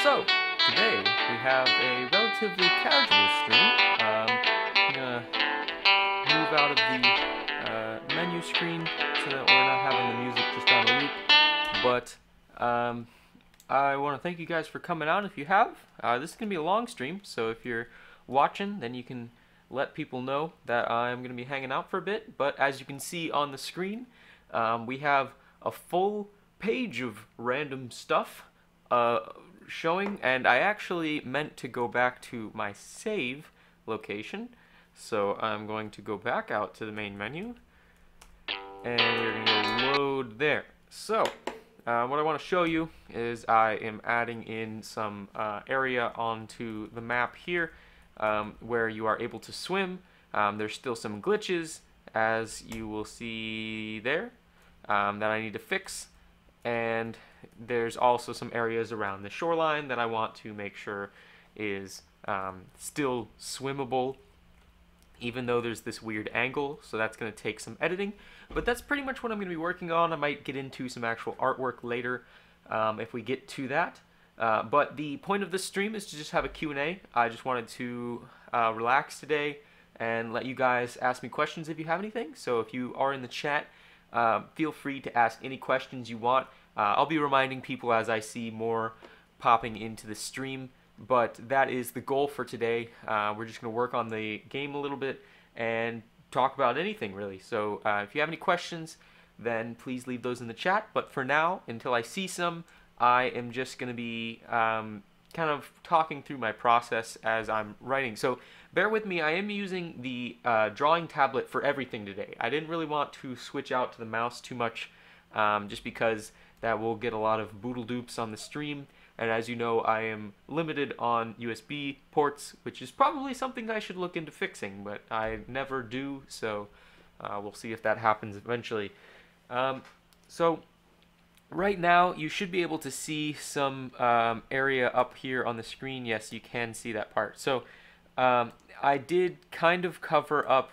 So, today we have a relatively casual stream. I'm gonna move out of the menu screen so that we're not having the music just on a loop. But I want to thank you guys for coming out. If you have, this is gonna be a long stream, so if you're watching, then you can let people know that I'm gonna be hanging out for a bit. But as you can see on the screen, we have a full page of random stuff showing, and I actually meant to go back to my save location, so I'm going to go back out to the main menu, and we're going to load there. So what I want to show you is I am adding in some area onto the map here where you are able to swim. There's still some glitches, as you will see there, that I need to fix, and there's also some areas around the shoreline that I want to make sure is still swimmable, even though there's this weird angle, so that's going to take some editing. But that's pretty much what I'm going to be working on. I might get into some actual artwork later if we get to that. But the point of this stream is to just have a Q&A. I just wanted to relax today and let you guys ask me questions if you have anything. So if you are in the chat, feel free to ask any questions you want. I'll be reminding people as I see more popping into the stream, but that is the goal for today. We're just going to work on the game a little bit and talk about anything really. So if you have any questions, then please leave those in the chat. But for now, until I see some, I am just going to be kind of talking through my process as I'm writing. So bear with me, I am using the drawing tablet for everything today. I didn't really want to switch out to the mouse too much, just because that will get a lot of boodle dupes on the stream. And as you know, I am limited on USB ports, which is probably something I should look into fixing, but I never do, so we'll see if that happens eventually. So right now, you should be able to see some area up here on the screen. Yes, you can see that part. So I did kind of cover up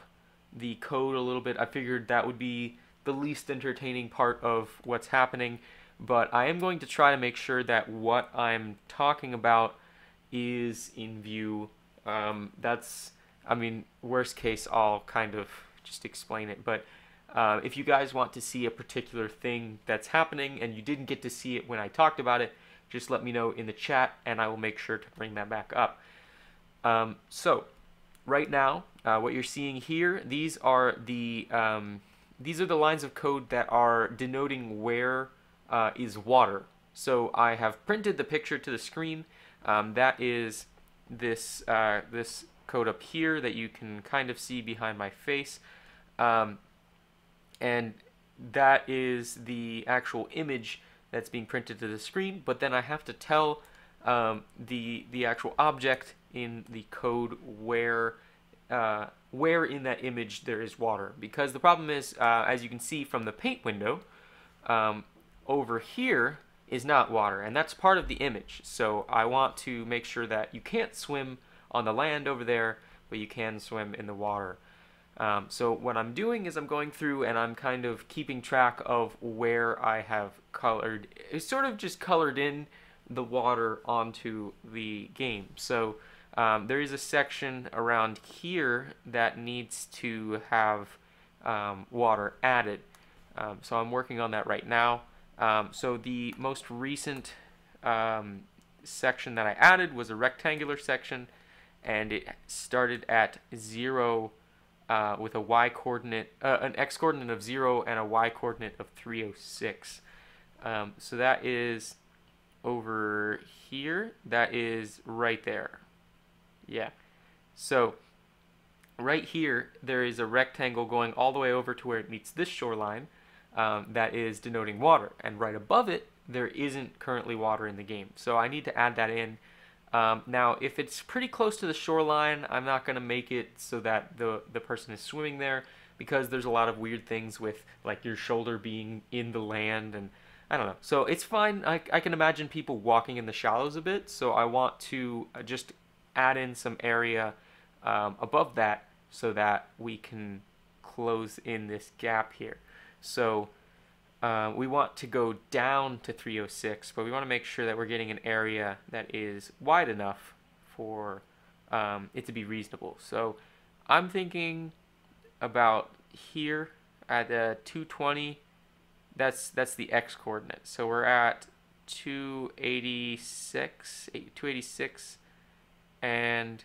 the code a little bit. I figured that would be the least entertaining part of what's happening, but I am going to try to make sure that what I'm talking about is in view. I mean, worst case, I'll kind of just explain it, but if you guys want to see a particular thing that's happening and you didn't get to see it when I talked about it, just let me know in the chat and I will make sure to bring that back up. So right now, what you're seeing here, these are the lines of code that are denoting where is water. So I have printed the picture to the screen. That is this this code up here that you can kind of see behind my face, and that is the actual image that's being printed to the screen. But then I have to tell the actual object in the code where in that image there is water, because the problem is, as you can see from the paint window, over here is not water, and that's part of the image. So I want to make sure that you can't swim on the land over there, but you can swim in the water. So what I'm doing is I'm going through and I'm kind of keeping track of where I have colored, it's sort of just colored in the water onto the game. So there is a section around here that needs to have water added. So I'm working on that right now. So the most recent section that I added was a rectangular section, and it started at 0 with a y coordinate, an x coordinate of 0 and a y coordinate of 306. So that is over here. That is right there. Yeah. So right here, there is a rectangle going all the way over to where it meets this shoreline. That is denoting water, and right above it there isn't currently water in the game, so I need to add that in. Now if it's pretty close to the shoreline, I'm not going to make it so that the person is swimming there, because there's a lot of weird things with like your shoulder being in the land, and I don't know, so it's fine. I can imagine people walking in the shallows a bit, so I want to just add in some area above that so that we can close in this gap here. So we want to go down to 306, but we want to make sure that we're getting an area that is wide enough for it to be reasonable. So I'm thinking about here at 220. That's the x coordinate. So we're at 286 and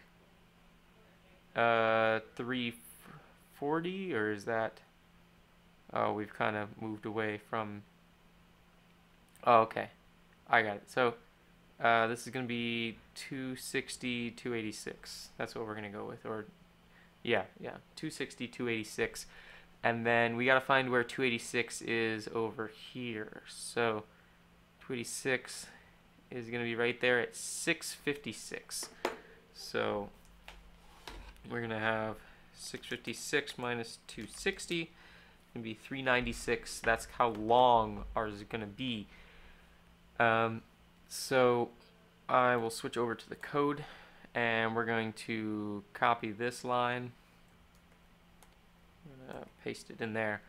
340, or is that? Oh, we've kind of moved away from. Oh, okay, I got it. So this is going to be 260, 286. That's what we're going to go with. Or yeah, 260, 286. And then we got to find where 286 is over here. So 286 is going to be right there at 656. So we're going to have 656 minus 260. It's going to be 396. That's how long ours is going to be. So I will switch over to the code, and we're going to copy this line. I'm going to paste it in there.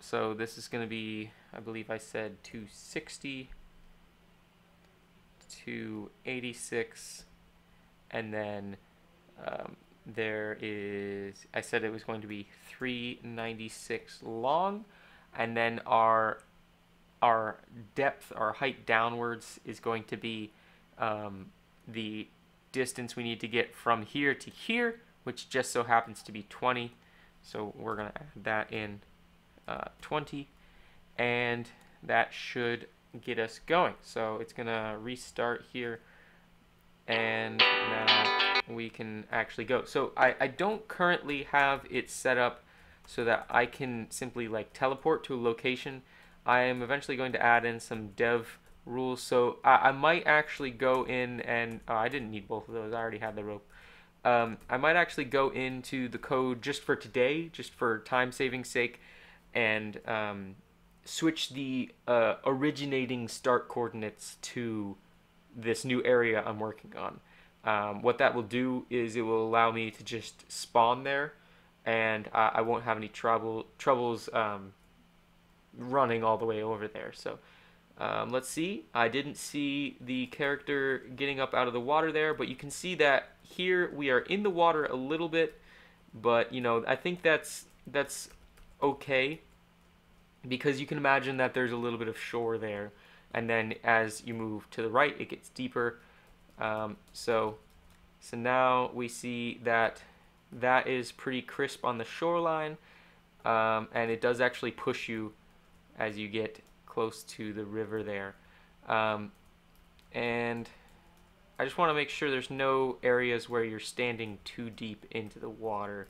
So this is going to be, I believe I said 260, 286, and then there is, I said it was going to be 396 long, and then our depth, our height downwards is going to be the distance we need to get from here to here, which just so happens to be 20. So we're going to add that in 20, and that should get us going. So it's going to restart here, and now we can actually go. So I don't currently have it set up so that I can simply like teleport to a location. I am eventually going to add in some dev rules. So I might actually go in and I didn't need both of those. I already had the rope. I might actually go into the code just for today, just for time saving sake, and switch the originating start coordinates to this new area I'm working on. What that will do is it will allow me to just spawn there, and I won't have any troubles running all the way over there. So let's see. I didn't see the character getting up out of the water there, but you can see that here we are in the water a little bit, but you know, I think that's okay, because you can imagine that there's a little bit of shore there, and then as you move to the right it gets deeper. So now we see that is pretty crisp on the shoreline, and it does actually push you as you get close to the river there. And I just want to make sure there's no areas where you're standing too deep into the water.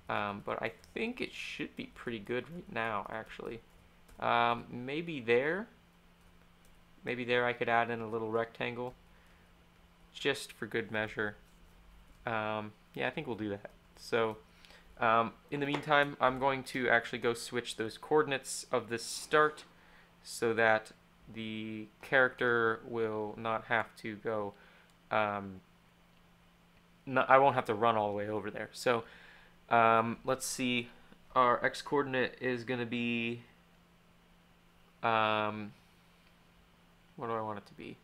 But I think it should be pretty good right now, actually. Maybe there I could add in a little rectangle, just for good measure. Yeah, I think we'll do that. So in the meantime, I'm going to actually go switch those coordinates of the start so that the character will not have to go, I won't have to run all the way over there. So let's see, our x coordinate is going to be, what do I want it to be?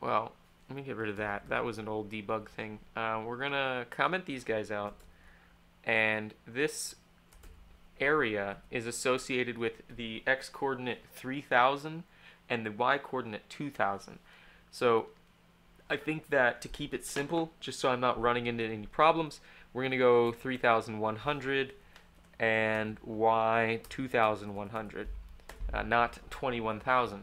Well, let me get rid of that. That was an old debug thing. We're going to comment these guys out, and this area is associated with the x coordinate 3000 and the y coordinate 2000. So I think that to keep it simple, just so I'm not running into any problems, we're going to go 3100 and y 2100, not 21,000.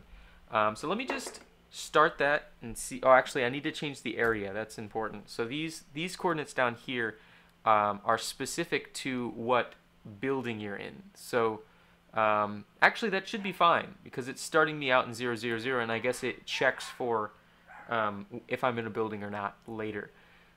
So let me just start that and see. Oh, actually, I need to change the area. That's important. So these coordinates down here are specific to what building you're in. So actually, that should be fine because it's starting me out in 0, 0, 0, and I guess it checks for if I'm in a building or not later.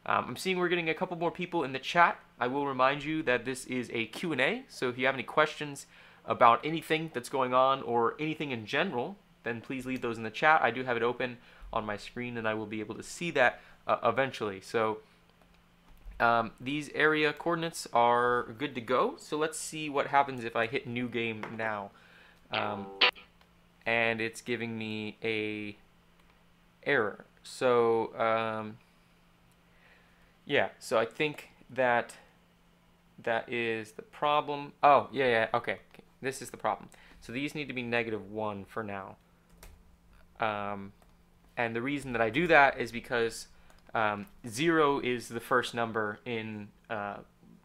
I'm seeing we're getting a couple more people in the chat. I will remind you that this is a Q&A, so if you have any questions about anything that's going on or anything in general, then please leave those in the chat. I do have it open on my screen, and I will be able to see that eventually. So These area coordinates are good to go, so let's see what happens if I hit new game now. And it's giving me a error. So yeah, so I think that is the problem. Oh, yeah, okay. This is the problem. So these need to be -1 for now. And the reason that I do that is because 0 is the first number in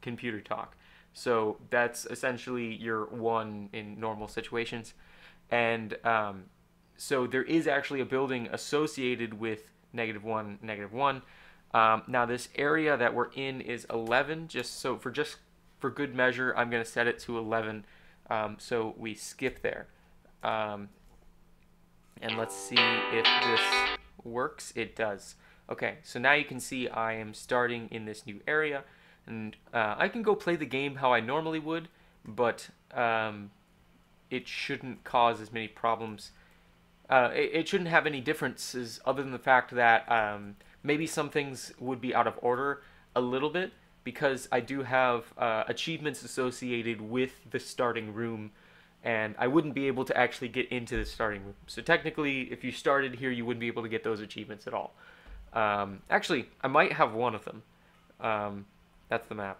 computer talk. So that's essentially your 1 in normal situations. And so there is actually a building associated with -1, -1. Now this area that we're in is 11. Just for good measure, I'm going to set it to 11. So we skip there. And let's see if this works. It does. Okay, so now you can see I am starting in this new area, and I can go play the game how I normally would, but it shouldn't cause as many problems. It shouldn't have any differences other than the fact that maybe some things would be out of order a little bit, because I do have achievements associated with the starting room, and I wouldn't be able to actually get into the starting room. So technically, if you started here, you wouldn't be able to get those achievements at all. Actually, I might have one of them. That's the map.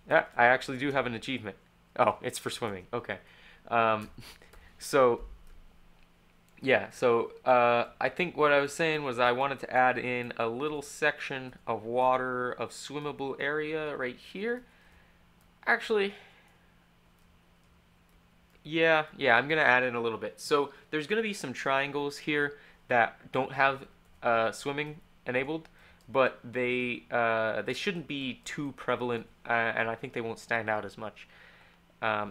Yeah, I actually do have an achievement. Oh, it's for swimming. Okay. So, yeah, so I think what I was saying was I wanted to add in a little section of water, of swimmable area right here. Actually, yeah, I'm going to add in a little bit. So there's going to be some triangles here that don't have swimming enabled, but they shouldn't be too prevalent, and I think they won't stand out as much.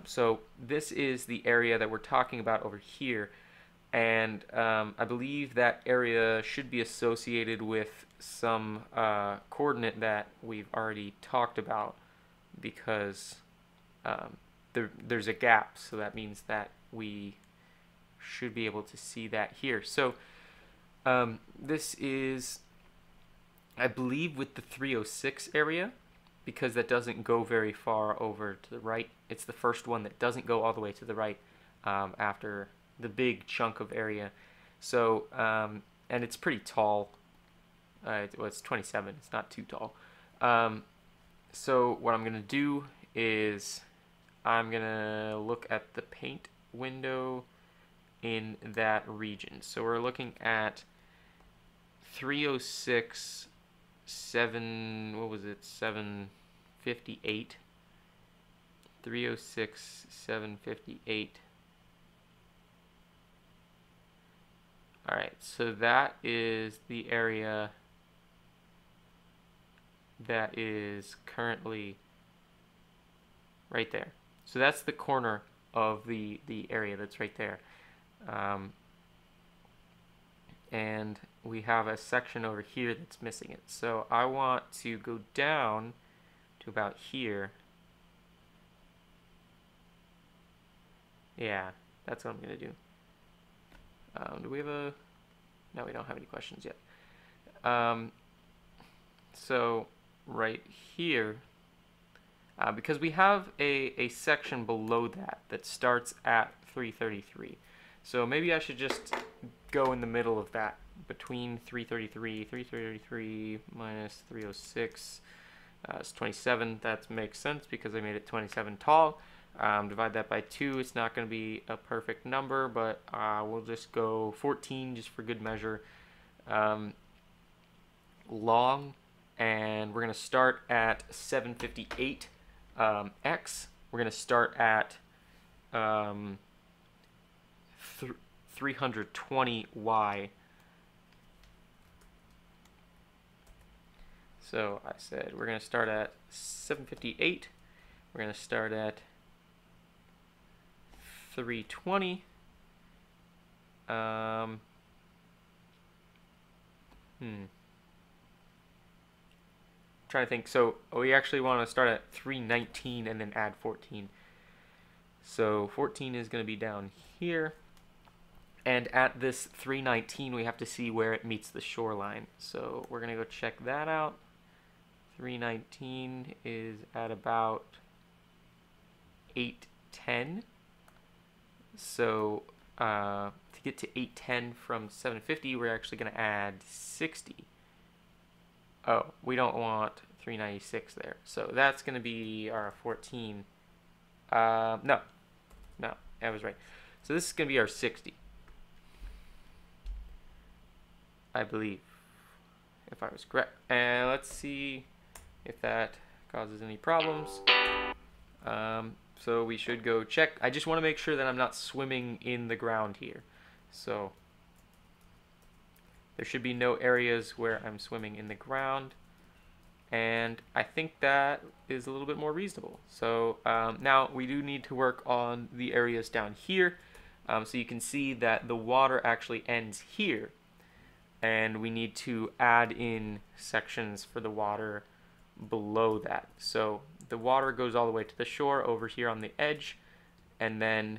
So this is the area that we're talking about over here, and I believe that area should be associated with some coordinate that we've already talked about, because there's a gap, so that means that we should be able to see that here. So this is, I believe, with the 306 area, because that doesn't go very far over to the right. It's the first one that doesn't go all the way to the right after the big chunk of area. So, and it's pretty tall. Well, it's 27. It's not too tall. So what I'm going to do is I'm going to look at the paint window in that region. So we're looking at 306, what was it, 758. 306, 758. Alright, so that is the area that is currently right there. So that's the corner of the area that's right there. And we have a section over here that's missing it. So I want to go down to about here. Yeah, that's what I'm going to do. Do we have a... No, we don't have any questions yet. So right here, because we have a section below that starts at 333. So maybe I should just go in the middle of that, between 333 minus 306 is 27. That makes sense because I made it 27 tall. Divide that by 2. It's not going to be a perfect number, but we'll just go 14 just for good measure. Long, and we're going to start at 758 x. We're going to start at 320 y. So I said we're going to start at 758. We're going to start at 320. Trying to think. So we actually want to start at 319 and then add 14. So 14 is going to be down here. And at this 319, we have to see where it meets the shoreline. So we're going to go check that out. 319 is at about 810. So to get to 810 from 750, we're actually going to add 60. Oh, we don't want 396 there. So that's going to be our 14. No, I was right. So this is going to be our 60. I believe, if I was correct. And let's see if that causes any problems. So we should go check. I just want to make sure that I'm not swimming in the ground here. So there should be no areas where I'm swimming in the ground. And I think that is a little bit more reasonable. So now we do need to work on the areas down here. So you can see that the water actually ends here. And we need to add in sections for the water below that. So the water goes all the way to the shore over here on the edge, and then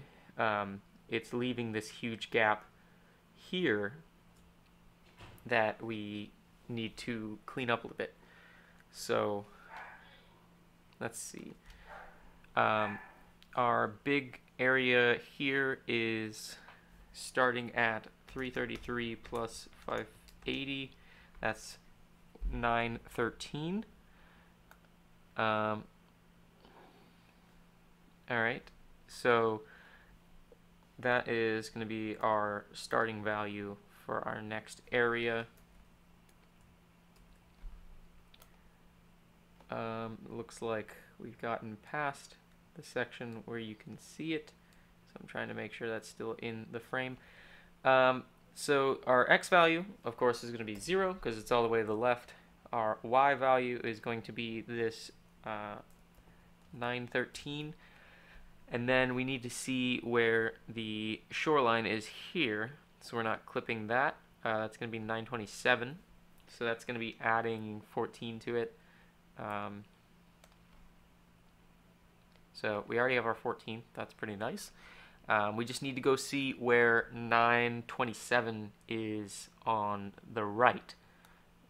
it's leaving this huge gap here that we need to clean up a little bit. So let's see. Our big area here is starting at 333 plus 580. That's 913. Alright, so that is going to be our starting value for our next area. Looks like we've gotten past the section where you can see it, so I'm trying to make sure that's still in the frame. So our x value, of course, is going to be 0 because it's all the way to the left. Our y value is going to be this 913. And then we need to see where the shoreline is here. So we're not clipping that. That's going to be 927. So that's going to be adding 14 to it. So we already have our 14. That's pretty nice. We just need to go see where 927 is on the right.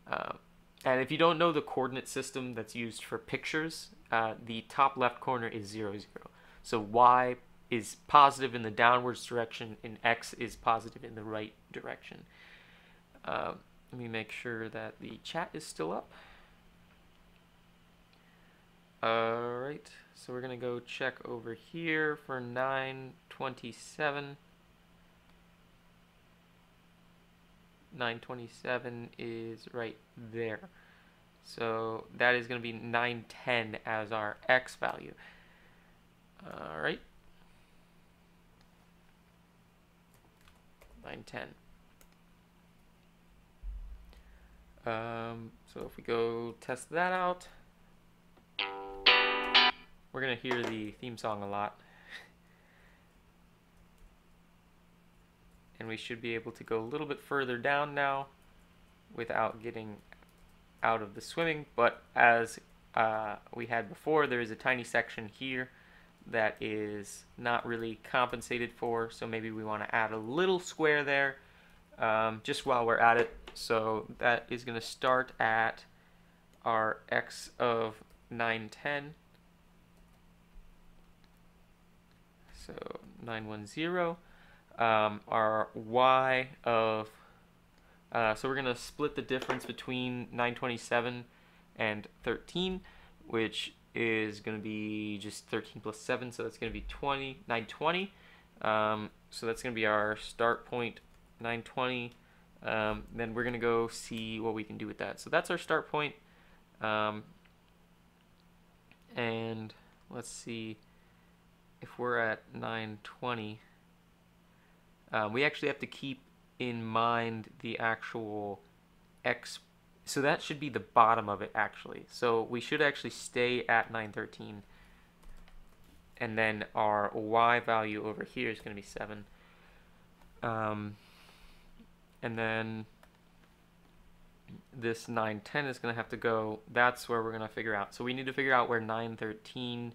And if you don't know the coordinate system that's used for pictures, the top left corner is 0, 0. So y is positive in the downwards direction and x is positive in the right direction. Let me make sure that the chat is still up. Alright, so we're going to go check over here for 927. 927 is right there. So that is going to be 910 as our x value. Alright. 910. So if we go test that out, we're going to hear the theme song a lot. And we should be able to go a little bit further down now without getting out of the swimming. But as we had before, there is a tiny section here that is not really compensated for, so maybe we want to add a little square there just while we're at it. So that is going to start at our x of 910. So 910. Our y of, so we're going to split the difference between 927 and 13, which is going to be just 13 plus 7, so that's going to be 920. So that's going to be our start point, 920. Then we're going to go see what we can do with that. So that's our start point. And let's see if we're at 920. We actually have to keep in mind the actual x. So that should be the bottom of it, actually. So we should actually stay at 913. And then our y value over here is going to be 7. And then this 910 is going to have to go. That's where we're going to figure out. So we need to figure out where 913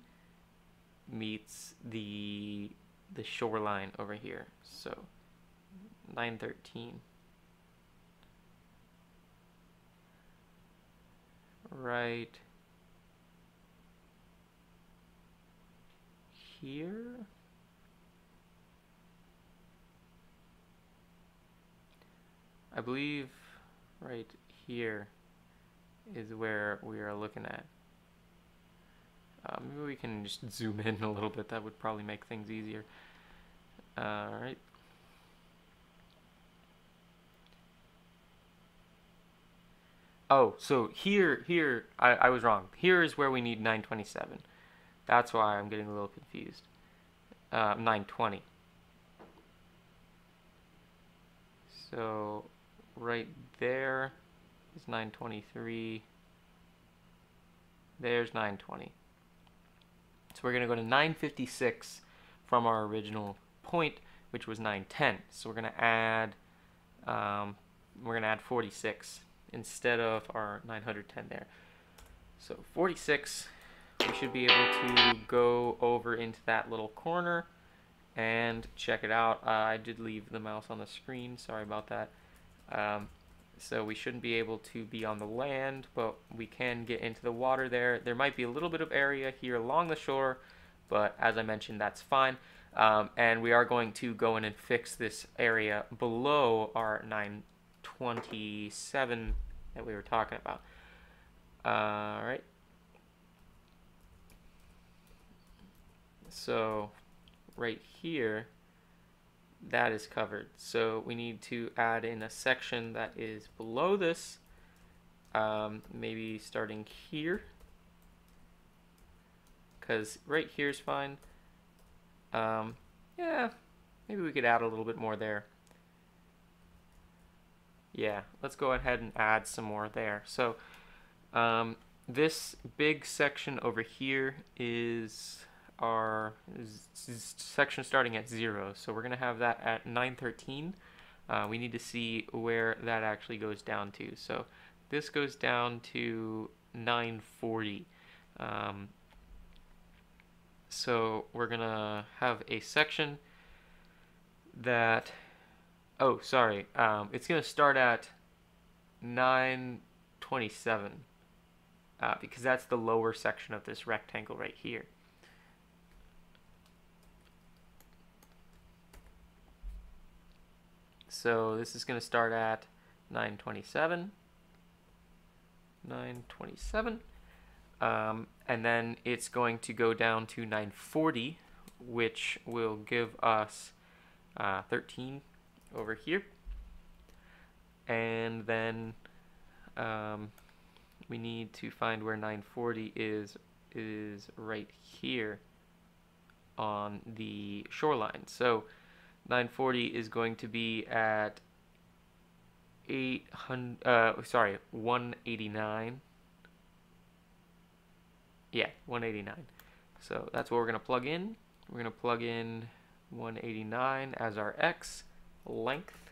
meets the shoreline over here. So 913. right here. I believe right here is where we are looking at. Maybe we can just zoom in a little bit. That would probably make things easier. Alright. Oh, so here, I was wrong. Here is where we need 927. That's why I'm getting a little confused. 920. So, right there is 923. There's 920. So we're going to go to 956 from our original point, which was 910. So we're going to add 46 instead of our 910 there. So 46, we should be able to go over into that little corner and check it out. I did leave the mouse on the screen, sorry about that. So we shouldn't be able to be on the land, but we can get into the water there. There might be a little bit of area here along the shore, but as I mentioned, that's fine. And we are going to go in and fix this area below our 927 that we were talking about. All right. So right here, that is covered. So we need to add in a section that is below this, maybe starting here, because right here is fine. Yeah, maybe we could add a little bit more there. Yeah, let's go ahead and add some more there. So this big section over here is our section starting at 0. So we're going to have that at 913. We need to see where that actually goes down to. So this goes down to 940. So we're going to have a section that, oh, sorry, it's going to start at 927 because that's the lower section of this rectangle right here. So this is going to start at 927, and then it's going to go down to 940, which will give us 13 over here, and then we need to find where 940 is right here on the shoreline. So 940 is going to be at 189. Yeah, 189. So that's what we're going to plug in. We're going to plug in 189 as our x length.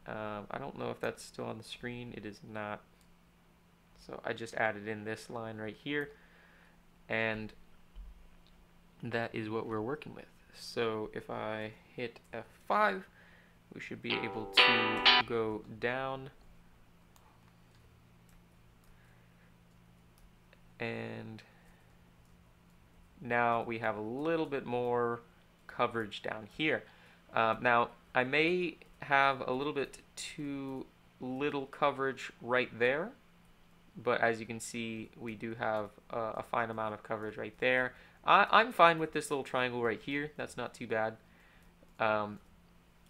I don't know if that's still on the screen. It is not. So I just added in this line right here, and that is what we're working with. So if I hit F5, we should be able to go down and now we have a little bit more coverage down here. Now I may have a little bit too little coverage right there, but as you can see, we do have a fine amount of coverage right there. I'm fine with this little triangle right here. That's not too bad.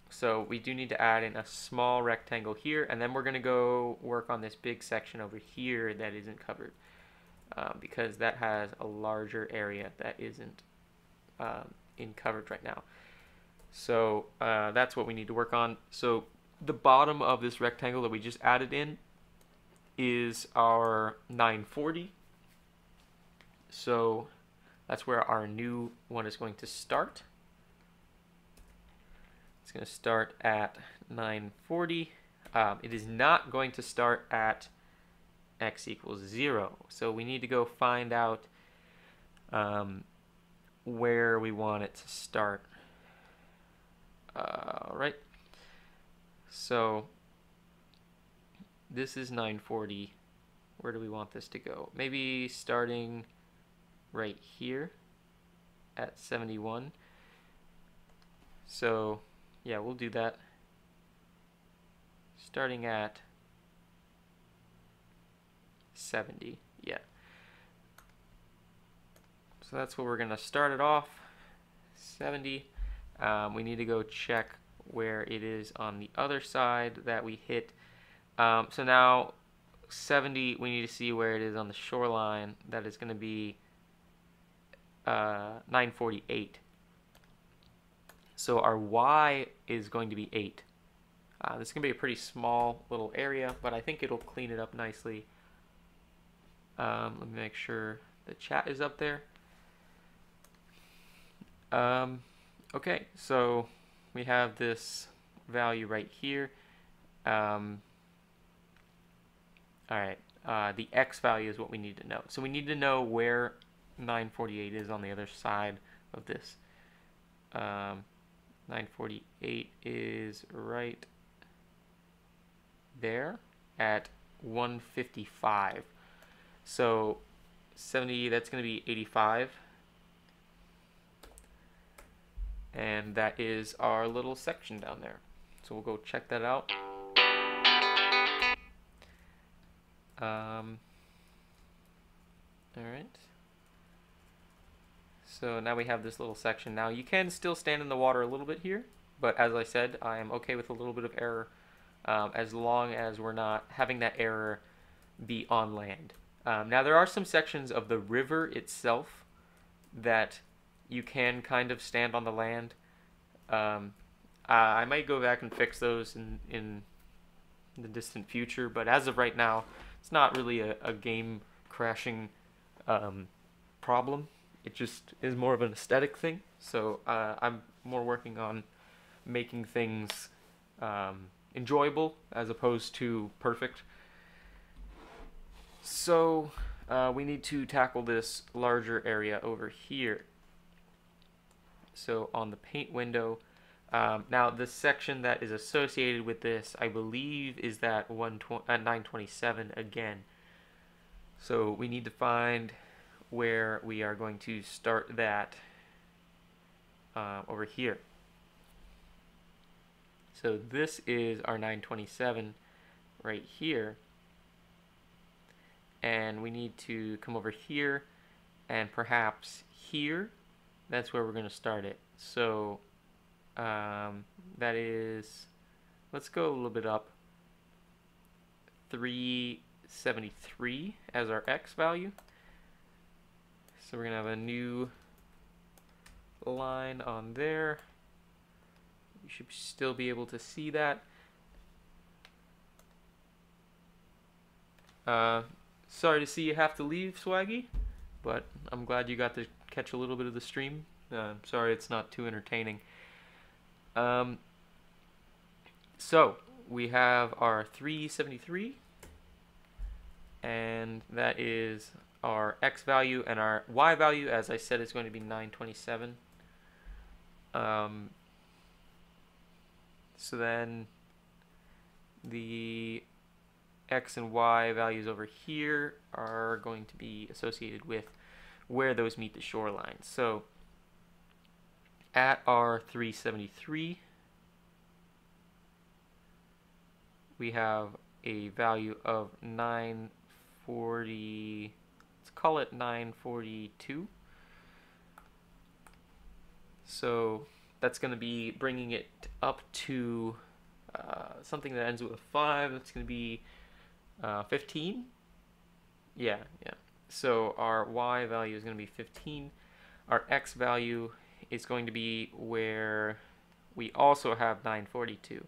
So we do need to add in a small rectangle here, and then we're going to go work on this big section over here that isn't covered, because that has a larger area that isn't in coverage right now. So that's what we need to work on. So the bottom of this rectangle that we just added in is our 940. So that's where our new one is going to start. It's going to start at 940. It is not going to start at x equals 0. So we need to go find out where we want it to start. Right. So this is 940. where do we want this to go? Maybe starting right here at 71. So yeah, we'll do that. Starting at 70, yeah. So that's what we're gonna start it off, 70. We need to go check where it is on the other side that we hit. So now 70, we need to see where it is on the shoreline. That is gonna be 948. So our Y is going to be 8. This is going to be a pretty small little area, but I think it'll clean it up nicely. Let me make sure the chat is up there. Okay, so we have this value right here. Alright, the X value is what we need to know. So we need to know where 948 is on the other side of this. 948 is right there at 155. So 70, that's going to be 85. And that is our little section down there. So we'll go check that out. Alright. So now we have this little section. Now you can still stand in the water a little bit here, but as I said, I am okay with a little bit of error as long as we're not having that error be on land. Now there are some sections of the river itself that you can kind of stand on the land. I might go back and fix those in the distant future, but as of right now, it's not really a game crashing problem. It just is more of an aesthetic thing. So I'm more working on making things enjoyable as opposed to perfect. So we need to tackle this larger area over here. So on the paint window, now the section that is associated with this, I believe, is that 927 again. So we need to find where we are going to start that over here. So this is our 927 right here. And we need to come over here and perhaps here. That's where we're going to start it. So that is, let's go a little bit up, 373 as our X value. So we're going to have a new line on there. You should still be able to see that. Sorry to see you have to leave, Swaggy, but I'm glad you got to catch a little bit of the stream. Sorry it's not too entertaining. So we have our 373, and that is our X value, and our Y value, as I said, is going to be 927. So then the X and Y values over here are going to be associated with where those meet the shoreline. So at our 373, we have a value of 940, let's call it 942. So that's going to be bringing it up to something that ends with a 5. That's going to be 15. Yeah. So our Y value is going to be 15. Our X value is going to be where we also have 942.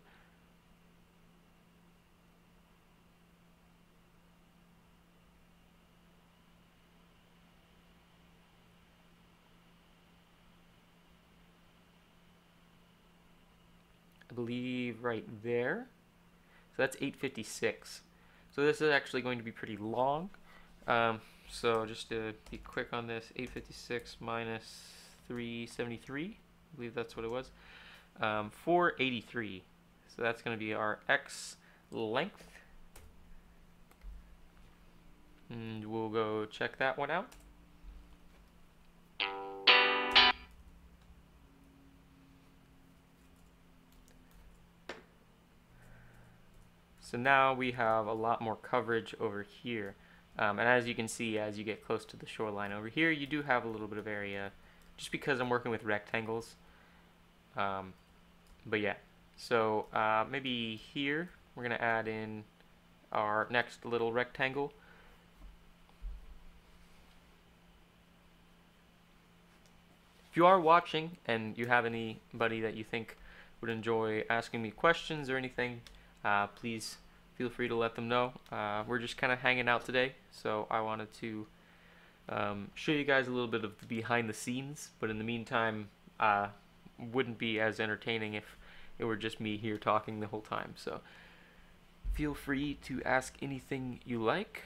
I believe right there. So that's 856. So this is actually going to be pretty long. So just to be quick on this, 856 minus 373, I believe that's what it was, 483. So that's going to be our X length. And we'll go check that one out. So now we have a lot more coverage over here. And as you can see, as you get close to the shoreline over here, you do have a little bit of area, just because I'm working with rectangles. But yeah, so maybe here, we're gonna add in our next little rectangle. If you are watching and you have anybody that you think would enjoy asking me questions or anything, please feel free to let them know. We're just kind of hanging out today, so I wanted to show you guys a little bit of the behind the scenes, but in the meantime, wouldn't be as entertaining if it were just me here talking the whole time. So feel free to ask anything you like.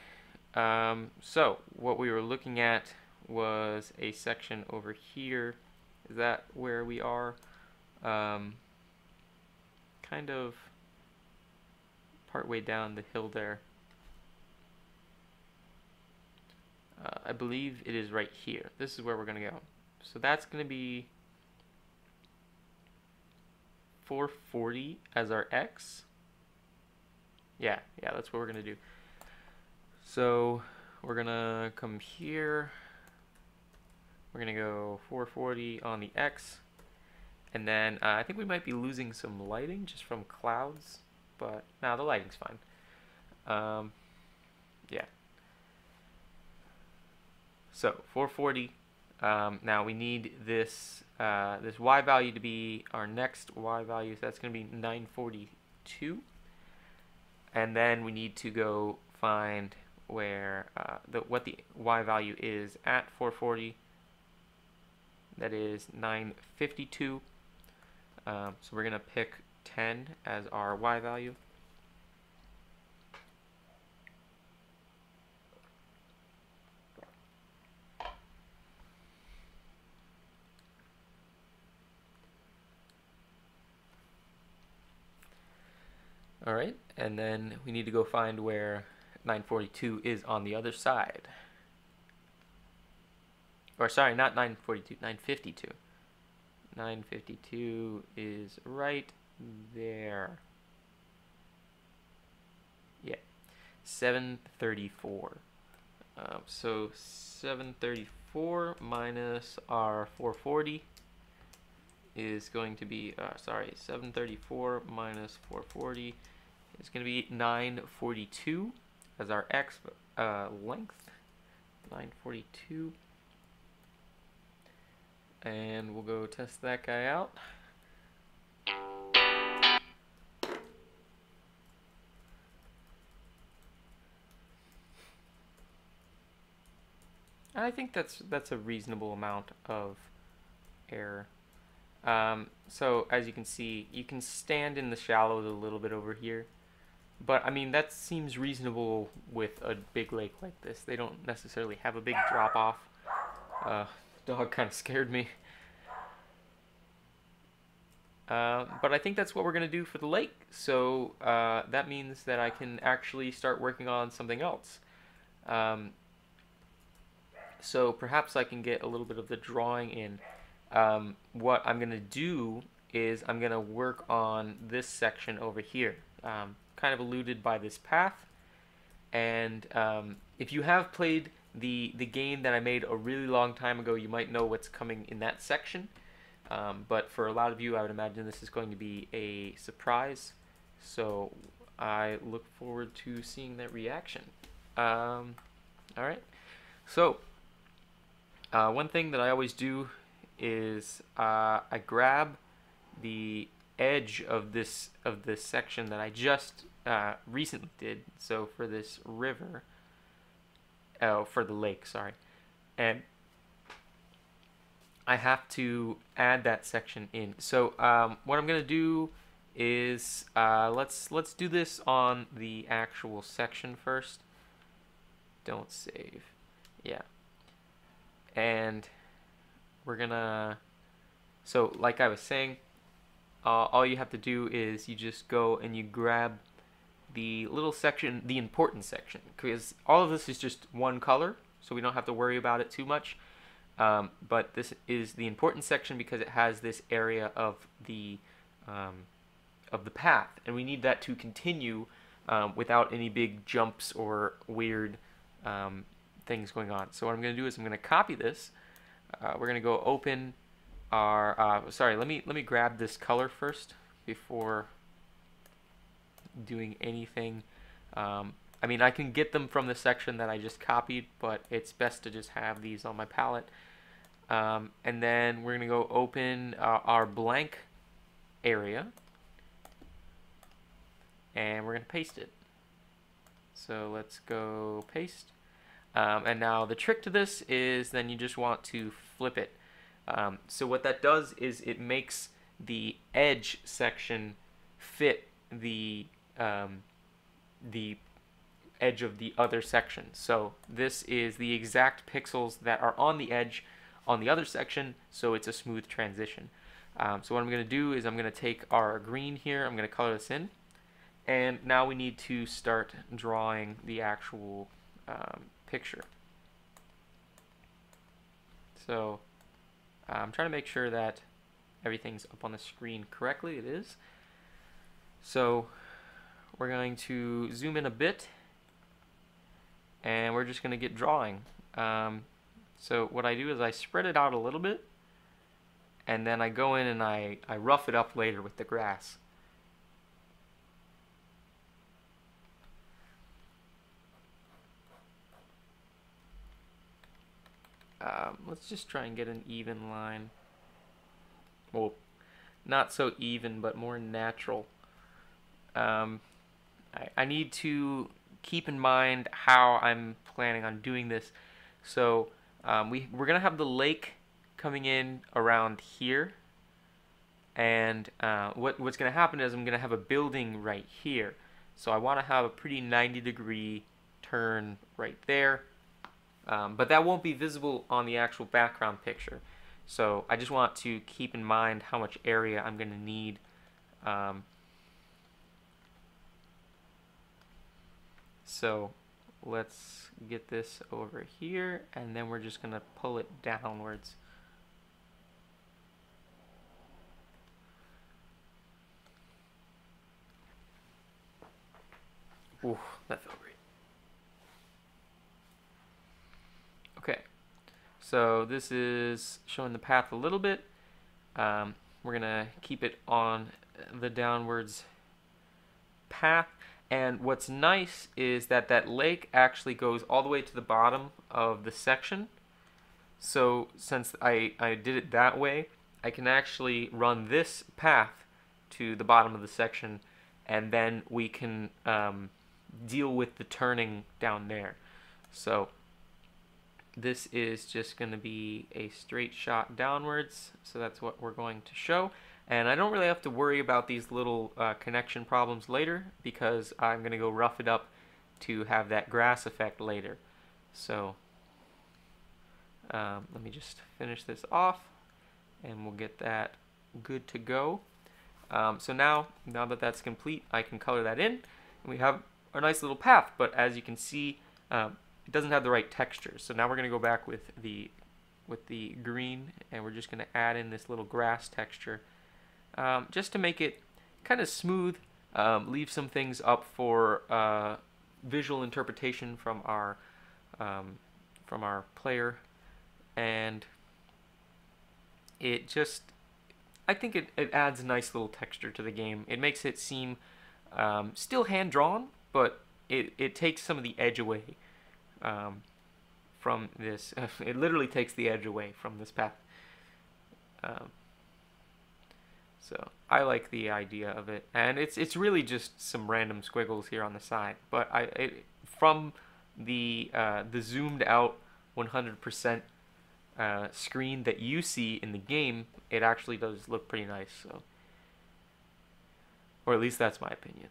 So what we were looking at was a section over here. Is that where we are? Kind of partway down the hill there. I believe it is right here. This is where we're gonna go. So that's gonna be 440 as our X. Yeah, that's what we're gonna do. So we're gonna come here. We're gonna go 440 on the X, and then I think we might be losing some lighting just from clouds, but no, the lighting's fine. Yeah. So 440. Now we need this this y value to be our next y value. So that's going to be 942, and then we need to go find where what the y value is at 440. That is 952. So we're going to pick 10 as our y value. Alright, and then we need to go find where 942 is on the other side. Or sorry, not 942, 952. 952 is right there. Yeah, 734. So 734 minus our 440 is going to be, 734 minus 440 is going to be 942 as our X length. 942. And we'll go test that guy out. I think that's a reasonable amount of error. So as you can see, you can stand in the shallows a little bit over here, but I mean that seems reasonable with a big lake like this. They don't necessarily have a big drop off. Dog kind of scared me. But I think that's what we're going to do for the lake. So that means that I can actually start working on something else. So perhaps I can get a little bit of the drawing in. What I'm going to do is I'm going to work on this section over here, kind of eluded by this path. And if you have played the game that I made a really long time ago, you might know what's coming in that section. But for a lot of you, I would imagine this is going to be a surprise. So I look forward to seeing that reaction. Alright, so one thing that I always do is I grab the edge of this section that I just recently did. So for this river, for the lake, sorry, and I have to add that section in. So what I'm gonna do is let's do this on the actual section first. Don't save. Yeah. And we're gonna, so like I was saying, all you have to do is you just go and you grab the little section, the important section, because all of this is just one color, so we don't have to worry about it too much. But this is the important section because it has this area of the path, and we need that to continue without any big jumps or weird things going on. So what I'm going to do is I'm going to copy this. We're going to go open our. Sorry, let me grab this color first before doing anything. I mean, I can get them from the section that I just copied, but it's best to just have these on my palette. And then we're going to go open our blank area, and we're going to paste it. So let's go paste. And now the trick to this is then you just want to flip it. So what that does is it makes the edge section fit the edge of the other section. So this is the exact pixels that are on the edge on the other section, so it's a smooth transition. So what I'm going to do is I'm going to take our green here, I'm going to color this in, and now we need to start drawing the actual picture. So I'm trying to make sure that everything's up on the screen correctly. It is. So we're going to zoom in a bit, and we're just going to get drawing. So what I do is I spread it out a little bit, and then I go in and I rough it up later with the grass. Let's just try and get an even line. Well, not so even, but more natural. I need to keep in mind how I'm planning on doing this. So we're going to have the lake coming in around here. And what's going to happen is I'm going to have a building right here. So I want to have a pretty 90-degree turn right there. But that won't be visible on the actual background picture. So I just want to keep in mind how much area I'm going to need. So let's get this over here, and then we're just going to pull it downwards. Ooh, that felt great. Okay, so this is showing the path a little bit. We're going to keep it on the downwards path. And what's nice is that that lake actually goes all the way to the bottom of the section. So since I did it that way, I can actually run this path to the bottom of the section, and then we can deal with the turning down there. So this is just going to be a straight shot downwards, so that's what we're going to show. And I don't really have to worry about these little connection problems later, because I'm going to go rough it up to have that grass effect later. So let me just finish this off, and we'll get that good to go. So now that that's complete, I can color that in, and we have our nice little path. But as you can see, it doesn't have the right texture. So now we're going to go back with the green, and we're just going to add in this little grass texture. Just to make it kind of smooth, leave some things up for visual interpretation from our player, and it just, I think it adds a nice little texture to the game. It makes it seem still hand drawn, but it takes some of the edge away from this. It literally takes the edge away from this path. So I like the idea of it, and it's really just some random squiggles here on the side. But from the zoomed out 100% screen that you see in the game, it actually does look pretty nice. So, or at least that's my opinion.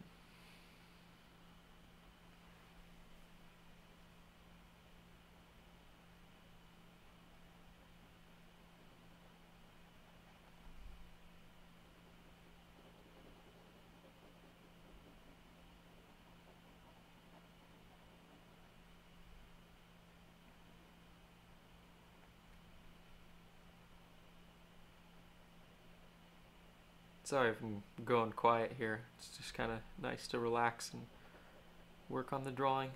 Sorry if I'm going quiet here. It's just kind of nice to relax and work on the drawing.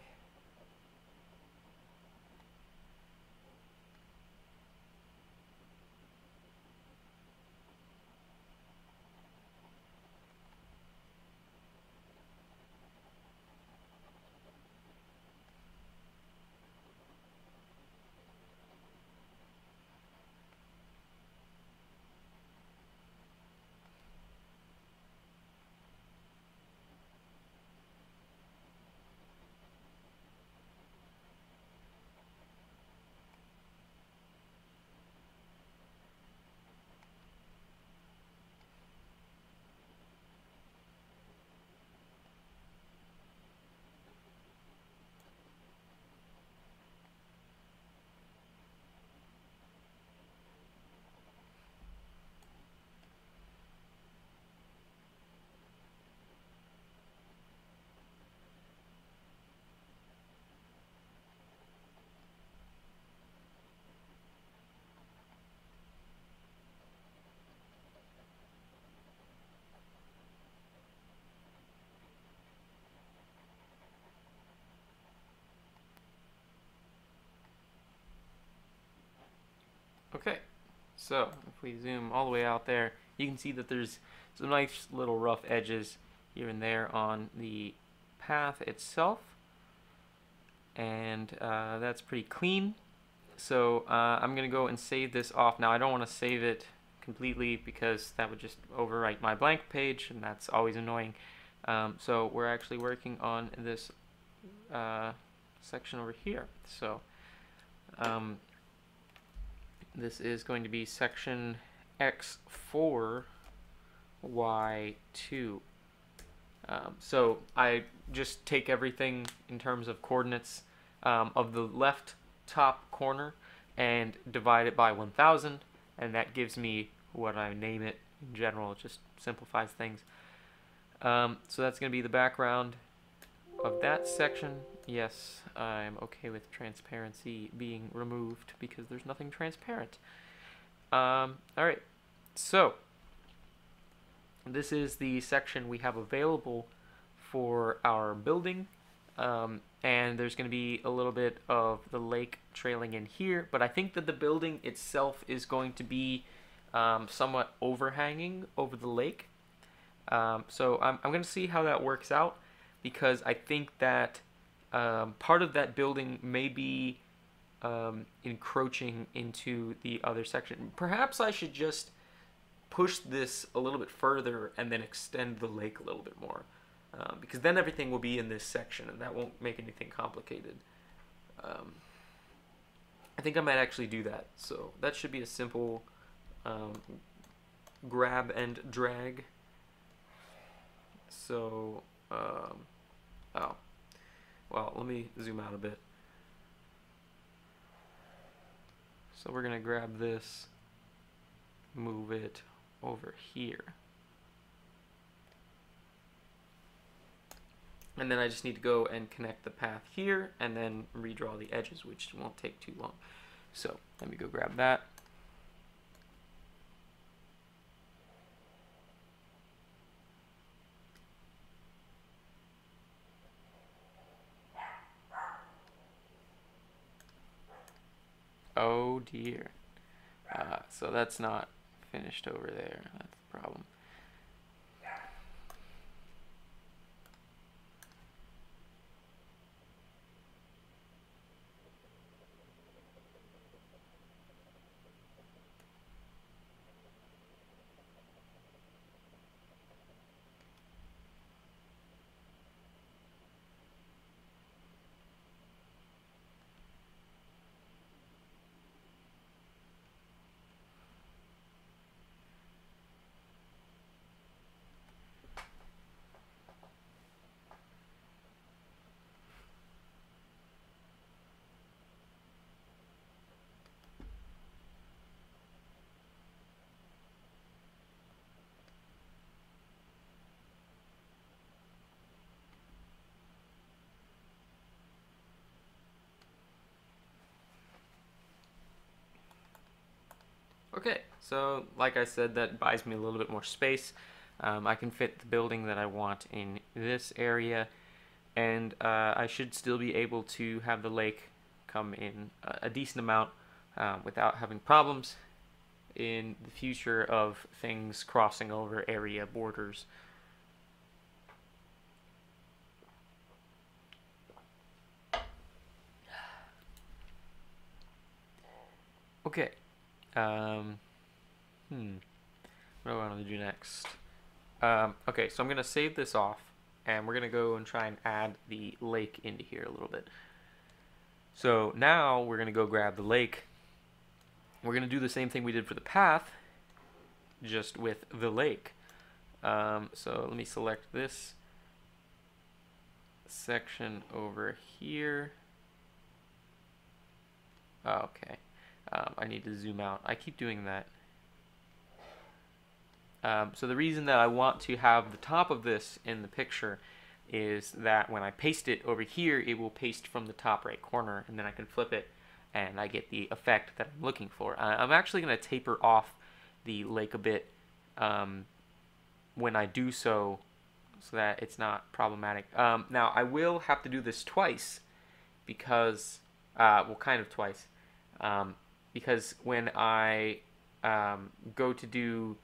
Okay, so if we zoom all the way out there, you can see that there's some nice little rough edges here and there on the path itself, and that's pretty clean. So I'm gonna go and save this off. Now I don't want to save it completely because that would just overwrite my blank page, and that's always annoying. So we're actually working on this section over here. So this is going to be section X4, Y2. So I just take everything in terms of coordinates of the left top corner and divide it by 1000, and that gives me what I name it in general. It just simplifies things. So that's going to be the background of that section. Yes, I'm okay with transparency being removed because there's nothing transparent. Alright, so this is the section we have available for our building, and there's going to be a little bit of the lake trailing in here, but I think that the building itself is going to be somewhat overhanging over the lake. So I'm going to see how that works out, because I think that part of that building may be encroaching into the other section. Perhaps I should just push this a little bit further and then extend the lake a little bit more, because then everything will be in this section and that won't make anything complicated. I think I might actually do that. So that should be a simple grab and drag. So, oh, well, let me zoom out a bit. So we're going to grab this, move it over here. And then I just need to go and connect the path here and then redraw the edges, which won't take too long. So let me go grab that. Oh dear. So that's not finished over there. That's the problem. Okay, so like I said, that buys me a little bit more space. I can fit the building that I want in this area, and I should still be able to have the lake come in a decent amount without having problems in the future of things crossing over area borders. Okay. Um, what do I want to do next? Okay, so I'm going to save this off, and we're going to go and try and add the lake into here a little bit. So now we're going to go grab the lake. We're going to do the same thing we did for the path, just with the lake. So let me select this section over here. Oh, okay. I need to zoom out. I keep doing that. So the reason that I want to have the top of this in the picture is that when I paste it over here, it will paste from the top right corner, and then I can flip it and I get the effect that I'm looking for. I'm actually going to taper off the lake a bit when I do so that it's not problematic. Now, I will have to do this twice because, well, kind of twice, because when I go to do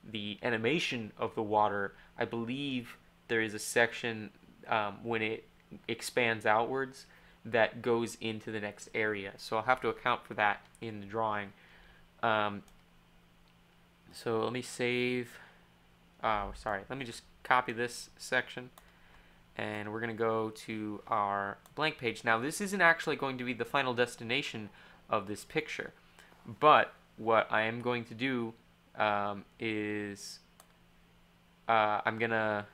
the animation of the water, I believe there is a section when it expands outwards that goes into the next area. So I'll have to account for that in the drawing. So let me save. Oh, sorry. Let me just copy this section, and we're going to go to our blank page. Now, this isn't actually going to be the final destination of this picture, but what I am going to do is I'm gonna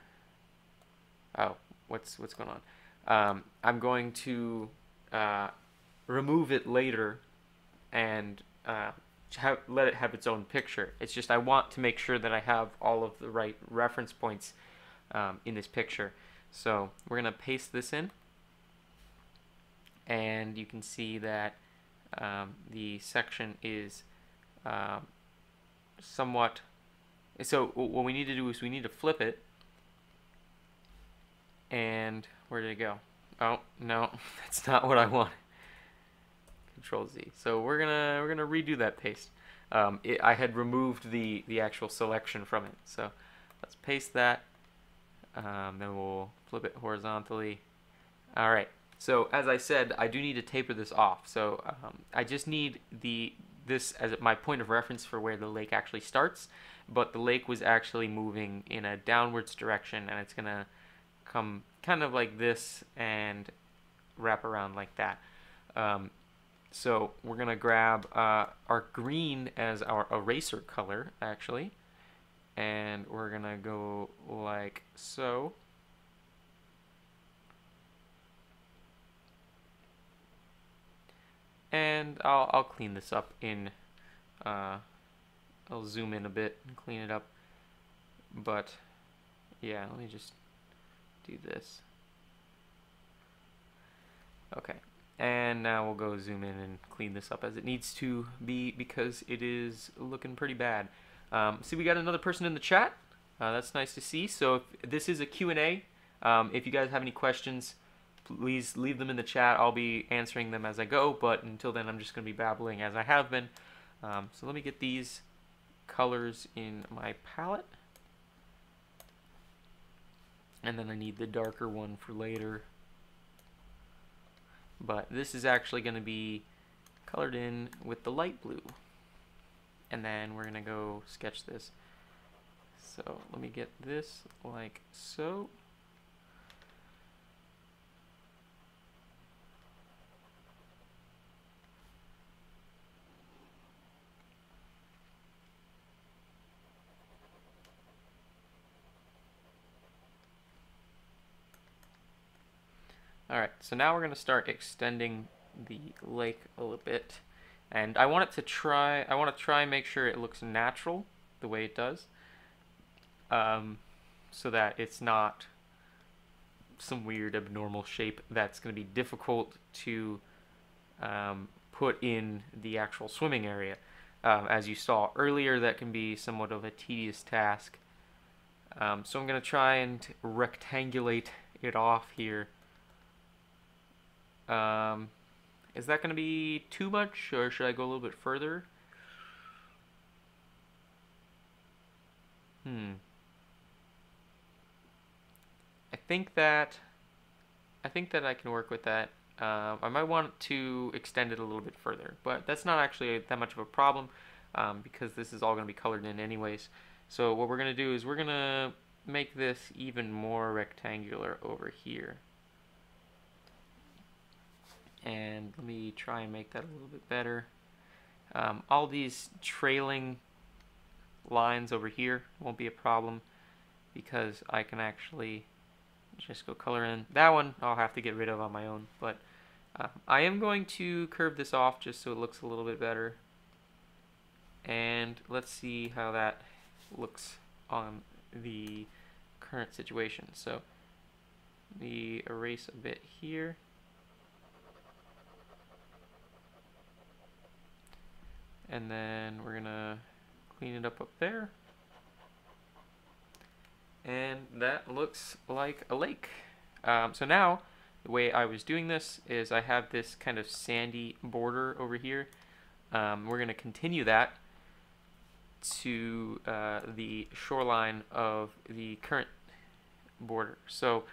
what's going on? I'm going to remove it later and let it have its own picture. It's just I want to make sure that I have all of the right reference points in this picture. So we're gonna paste this in, and you can see that the section is somewhat. So what we need to do is we need to flip it. And where did it go? Oh no, that's not what I want. Control Z. So we're gonna redo that paste. I had removed the actual selection from it. So let's paste that. Then we'll flip it horizontally. All right. So as I said, I do need to taper this off. So I just need this as my point of reference for where the lake actually starts, but the lake was actually moving in a downwards direction, and it's gonna come kind of like this and wrap around like that. So we're gonna grab our green as our eraser color actually, and we're gonna go like so. And I'll clean this up in, I'll zoom in a bit and clean it up. But yeah, let me just do this. Okay, and now we'll go zoom in and clean this up as it needs to be because it is looking pretty bad. See, we got another person in the chat. That's nice to see. So if this is a Q&A. If you guys have any questions, please leave them in the chat. I'll be answering them as I go, but until then I'm just going to be babbling as I have been. So let me get these colors in my palette. And then I need the darker one for later. But this is actually going to be colored in with the light blue. And then we're going to go sketch this. So let me get this like so. Alright, so now we're going to start extending the lake a little bit. And I want to try and make sure it looks natural the way it does. So that it's not some weird abnormal shape that's going to be difficult to put in the actual swimming area. As you saw earlier, that can be somewhat of a tedious task. So I'm going to try and rectangulate it off here. Is that going to be too much, or should I go a little bit further? I think that I can work with that. I might want to extend it a little bit further, but that's not actually that much of a problem because this is all going to be colored in anyways. So what we're going to do is we're going to make this even more rectangular over here. And let me try and make that a little bit better. All these trailing lines over here won't be a problem because I can actually just go color in. That one I'll have to get rid of on my own, but I am going to curve this off just so it looks a little bit better. And let's see how that looks on the current situation. So let me erase a bit here. And then we're gonna clean it up there. And that looks like a lake. So now, the way I was doing this is I have this kind of sandy border over here. We're going to continue that to the shoreline of the current border. So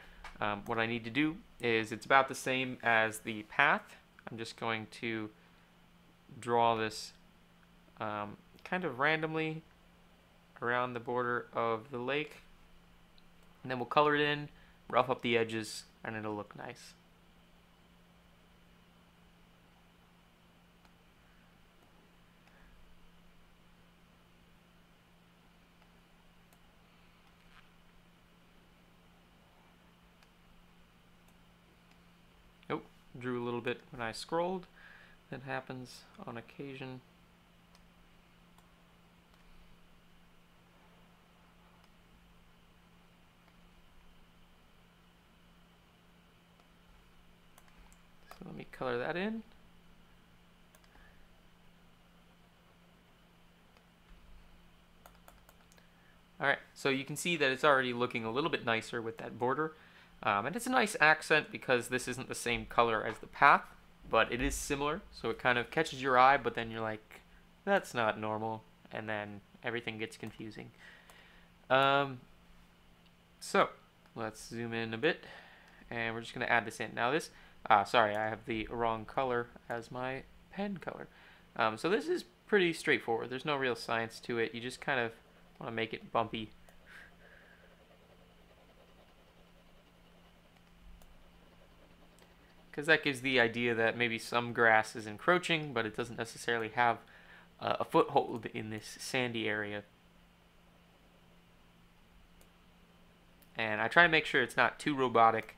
what I need to do is it's about the same as the path. I'm just going to draw this kind of randomly around the border of the lake. And then we'll color it in, rough up the edges, and it'll look nice. Oh, drew a little bit when I scrolled. That happens on occasion. So let me color that in. Alright, so you can see that it's already looking a little bit nicer with that border. And it's a nice accent because this isn't the same color as the path, but it is similar, so it kind of catches your eye, but then you're like, that's not normal, and then everything gets confusing. So, let's zoom in a bit, and we're just going to add this in. Now this, sorry, I have the wrong color as my pen color. So this is pretty straightforward. There's no real science to it. You just kind of want to make it bumpy. Because that gives the idea that maybe some grass is encroaching, but it doesn't necessarily have a foothold in this sandy area. And I try to make sure it's not too robotic,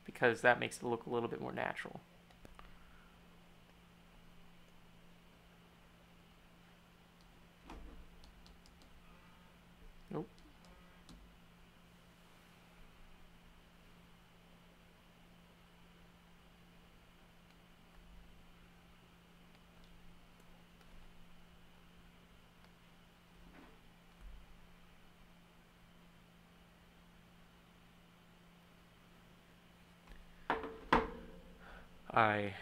because that makes it look a little bit more natural. Nope. I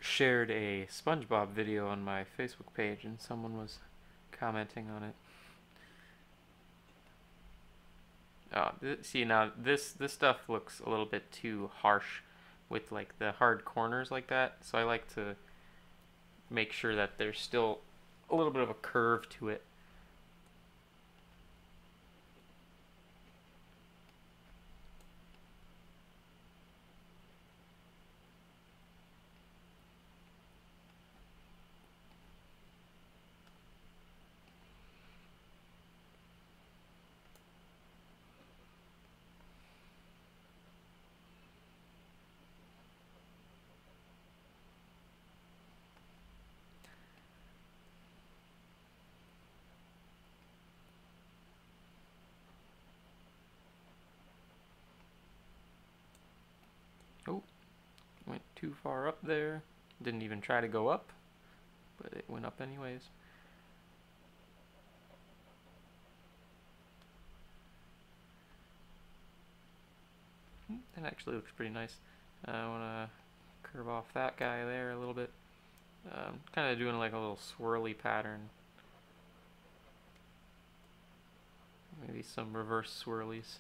shared a SpongeBob video on my Facebook page and someone was commenting on it. See, now this stuff looks a little bit too harsh with like the hard corners like that, so I like to make sure that there's still a little bit of a curve to it. Oh, went too far up there. Didn't even try to go up, but it went up anyways. That actually looks pretty nice. I want to curve off that guy there a little bit. Kind of doing like a little swirly pattern. Maybe some reverse swirlies.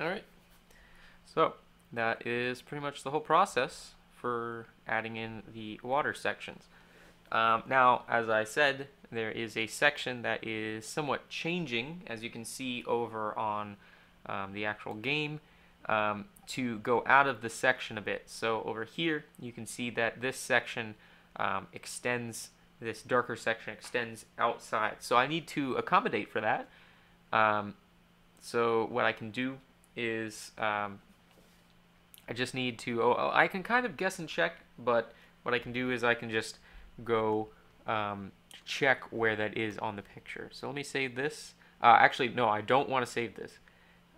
Alright, so that is pretty much the whole process for adding in the water sections. Now, as I said, there is a section that is somewhat changing, as you can see over on the actual game, to go out of the section a bit. So over here, you can see that this section extends, this darker section extends outside. So I need to accommodate for that. So what I can do is I just need to, I can kind of guess and check, but what I can do is I can just go check where that is on the picture. So let me save this. Actually, no, I don't want to save this.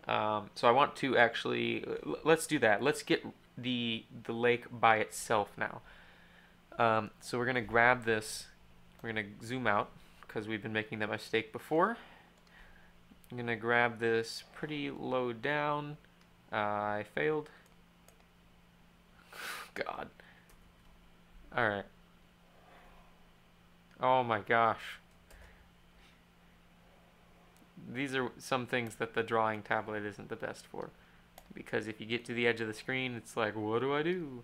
So I want to actually, let's do that. Let's get the lake by itself now. So we're going to grab this. We're going to zoom out because we've been making that mistake before. I'm going to grab this pretty low down. I failed. God. Alright. Oh my gosh. These are some things that the drawing tablet isn't the best for. Because if you get to the edge of the screen, it's like, what do I do?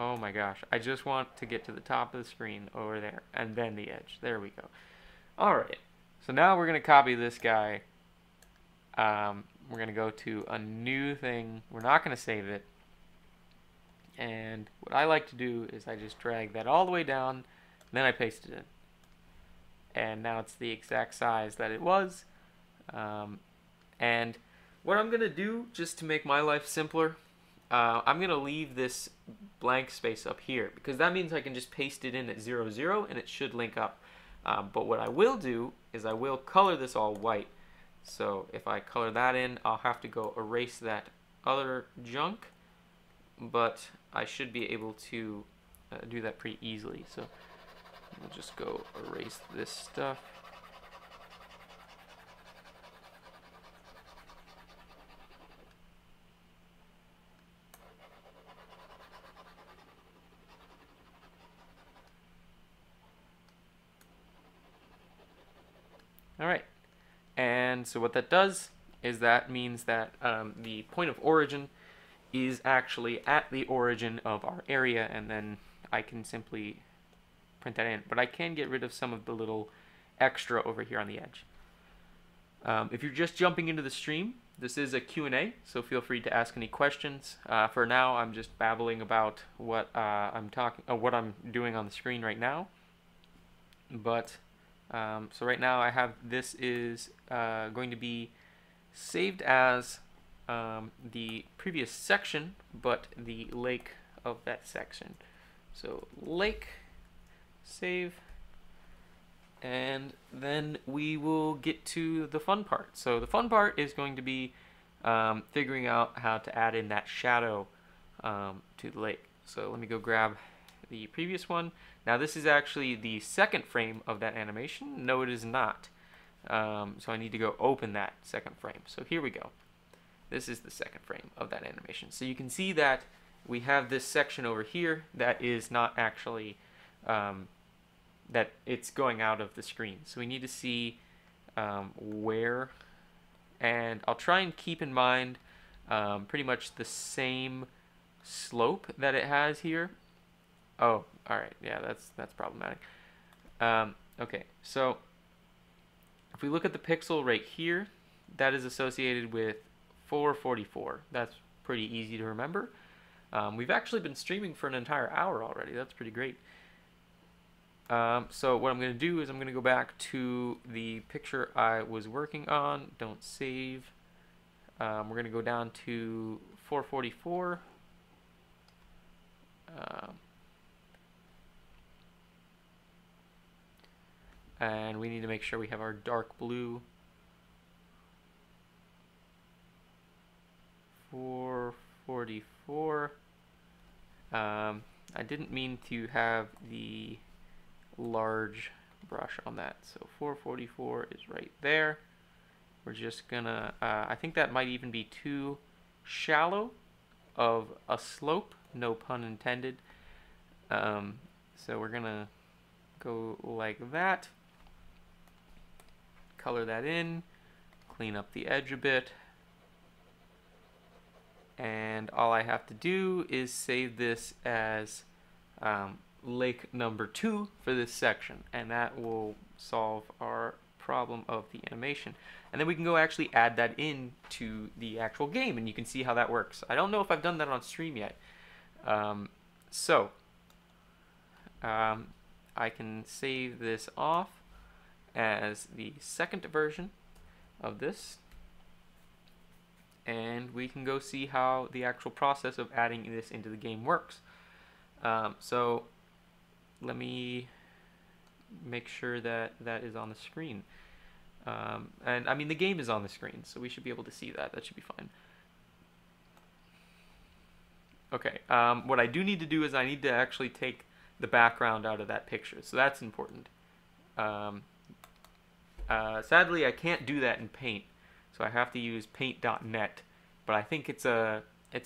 Oh my gosh. I just want to get to the top of the screen over there. And then the edge. There we go. Alright. So now we're going to copy this guy. We're going to go to a new thing. We're not going to save it. And what I like to do is I just drag that all the way down, and then I paste it in. And now it's the exact size that it was. And what I'm going to do, just to make my life simpler, I'm going to leave this blank space up here, because that means I can just paste it in at 0, 0, and it should link up. But what I will do is I will color this all white. So if I color that in, I'll have to go erase that other junk, but I should be able to do that pretty easily. So we'll just go erase this stuff. All right. And so what that does is that means that the point of origin is actually at the origin of our area, and then I can simply print that in. But I can get rid of some of the little extra over here on the edge. If you're just jumping into the stream, this is a Q&A, so feel free to ask any questions. For now, I'm just babbling about what what I'm doing on the screen right now. But so right now I have, this is going to be saved as the previous section, but the lake of that section. So lake, save, and then we will get to the fun part. So the fun part is going to be figuring out how to add in that shadow to the lake. So let me go grab the previous one. Now this is actually the second frame of that animation. No, it is not. So I need to go open that second frame. So here we go. This is the second frame of that animation. So you can see that we have this section over here that is not actually, that it's going out of the screen. So we need to see where, and I'll try and keep in mind pretty much the same slope that it has here. Oh, alright, yeah, that's problematic. Okay, so if we look at the pixel right here, that is associated with 444. That's pretty easy to remember. We've actually been streaming for an entire hour already. That's pretty great. So what I'm going to do is I'm going to go back to the picture I was working on. Don't save. We're going to go down to 444. And we need to make sure we have our dark blue. 444. I didn't mean to have the large brush on that. So 444 is right there. We're just gonna, I think that might even be too shallow of a slope, no pun intended. So we're gonna go like that, color that in, clean up the edge a bit, and all I have to do is save this as lake number 2 for this section, and that will solve our problem of the animation. And then we can go actually add that in to the actual game, and you can see how that works. I don't know if I've done that on stream yet. I can save this off as the second version of this, and we can go see how the actual process of adding this into the game works. So let me make sure that that is on the screen. And I mean, the game is on the screen, so we should be able to see that. That should be fine. Okay, what I do need to do is I need to actually take the background out of that picture, so that's important. Sadly, I can't do that in Paint, so I have to use paint.net, but I think it's a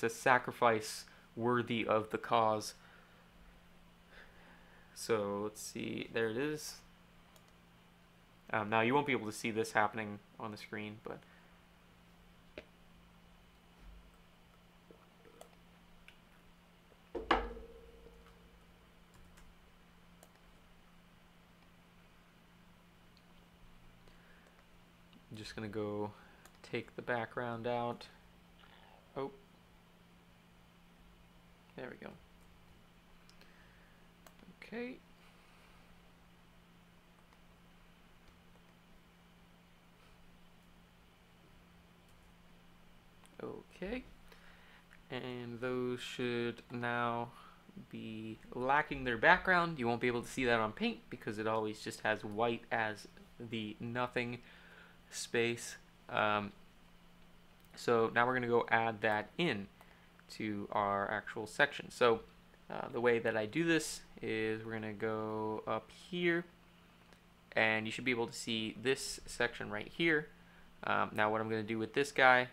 sacrifice worthy of the cause. So let's see, there it is. Now you won't be able to see this happening on the screen, but I'm just gonna go take the background out. Oh, there we go. Okay. Okay. And those should now be lacking their background. You won't be able to see that on Paint because it always just has white as the nothing space. So now we're going to go add that in to our actual section. So the way that I do this is we're going to go up here, and you should be able to see this section right here. Now what I'm going to do with this guy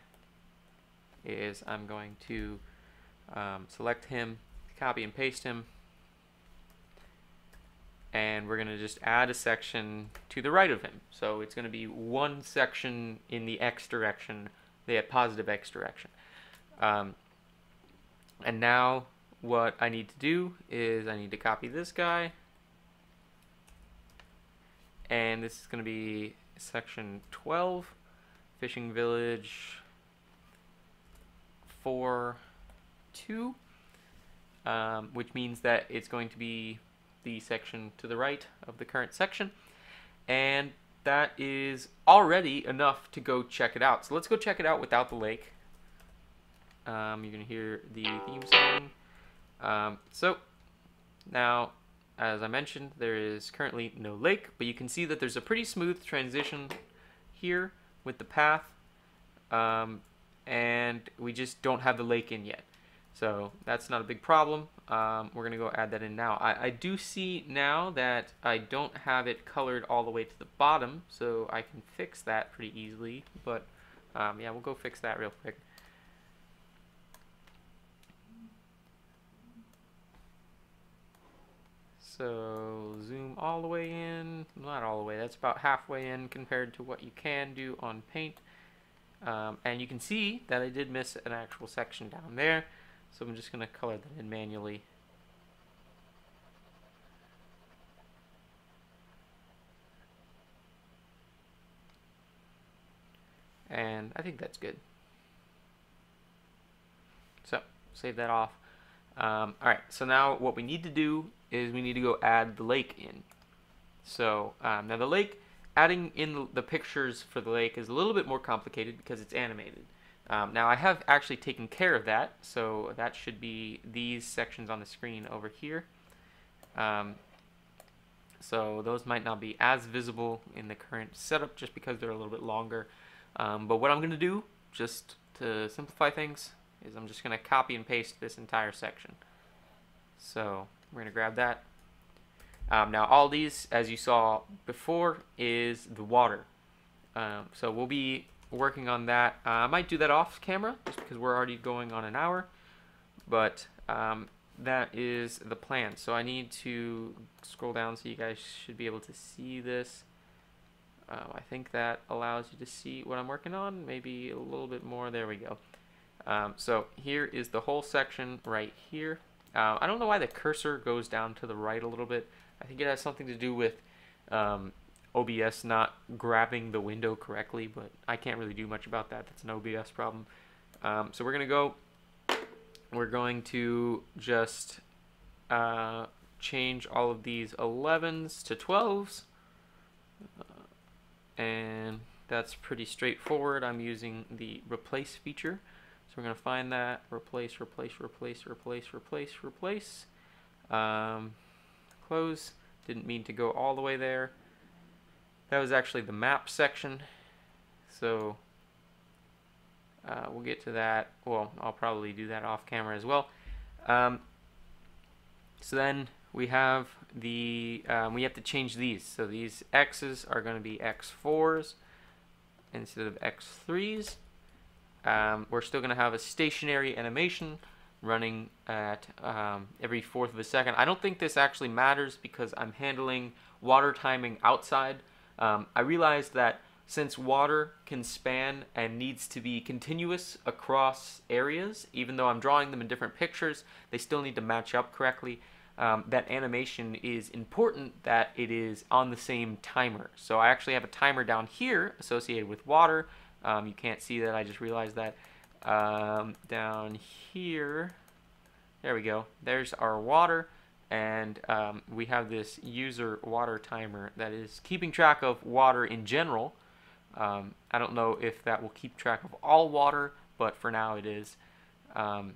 is I'm going to select him, copy and paste him, and we're going to just add a section to the right of him. So it's going to be one section in the X direction, the positive X direction. And now what I need to do is I need to copy this guy, and this is going to be section 12, Fishing Village 4-2, which means that it's going to be the section to the right of the current section, and that is already enough to go check it out. So let's go check it out without the lake. You're gonna hear the theme song. So now, as I mentioned, there is currently no lake, but you can see that there's a pretty smooth transition here with the path, and we just don't have the lake in yet. So that's not a big problem. We're going to go add that in now. I do see now that I don't have it colored all the way to the bottom, so I can fix that pretty easily. But yeah, we'll go fix that real quick. So zoom all the way in, not all the way, that's about halfway in compared to what you can do on Paint. And you can see that I did miss an actual section down there. So I'm just going to color that in manually. And I think that's good. So save that off. Alright, so now what we need to do is we need to go add the lake in. So now the lake, adding in the pictures for the lake is a little bit more complicated because it's animated. Now I have actually taken care of that, so that should be these sections on the screen over here. So those might not be as visible in the current setup just because they're a little bit longer. But what I'm going to do, just to simplify things, is I'm just going to copy and paste this entire section. So we're going to grab that. Now all these, as you saw before, is the water. So we'll be working on that. I might do that off camera just because we're already going on an hour. But that is the plan. So I need to scroll down so you guys should be able to see this. I think that allows you to see what I'm working on. Maybe a little bit more. There we go. So here is the whole section right here. I don't know why the cursor goes down to the right a little bit. I think it has something to do with OBS not grabbing the window correctly, but I can't really do much about that. That's an OBS problem. So we're going to just change all of these 11s to 12s. And that's pretty straightforward. I'm using the replace feature. So we're going to find that, replace. Close. Didn't mean to go all the way there. That was actually the map section. So we'll get to that. Well, I'll probably do that off camera as well. So then we have we have to change these. So these X's are going to be X4s instead of X3s. We're still going to have a stationary animation running at every 1/4 of a second. I don't think this actually matters because I'm handling water timing outside. I realized that since water can span and needs to be continuous across areas, even though I'm drawing them in different pictures, they still need to match up correctly. That animation is important that it is on the same timer. So I actually have a timer down here associated with water. You can't see that, I just realized that. Down here, there we go. There's our water, and we have this user water timer that is keeping track of water in general. I don't know if that will keep track of all water, but for now it is. And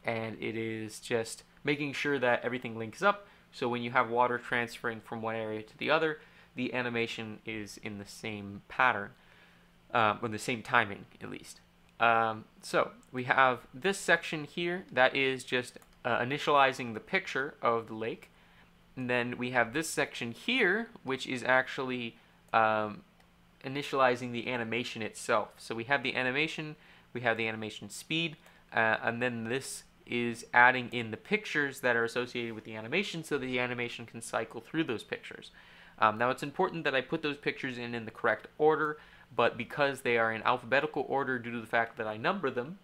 it is just making sure that everything links up, so when you have water transferring from one area to the other, the animation is in the same pattern, or the same timing at least. So we have this section here that is just initializing the picture of the lake, and then we have this section here which is actually initializing the animation itself. So we have the animation speed, and then this is adding in the pictures that are associated with the animation so that the animation can cycle through those pictures. Now it's important that I put those pictures in the correct order, but because they are in alphabetical order due to the fact that I number them,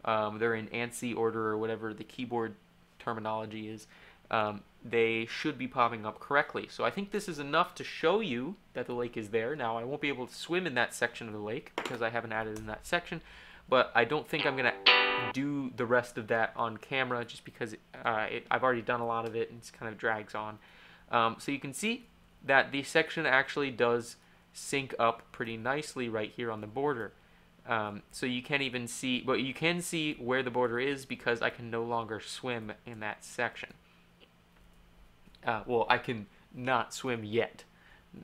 they're in ANSI order or whatever the keyboard terminology is, they should be popping up correctly. So I think this is enough to show you that the lake is there. Now I won't be able to swim in that section of the lake because I haven't added in that section, but I don't think I'm going to do the rest of that on camera just because I've already done a lot of it and it kind of drags on. So you can see that the section actually does sync up pretty nicely right here on the border. So you can't even see, but you can see where the border is because I can no longer swim in that section. Well, I can not swim yet.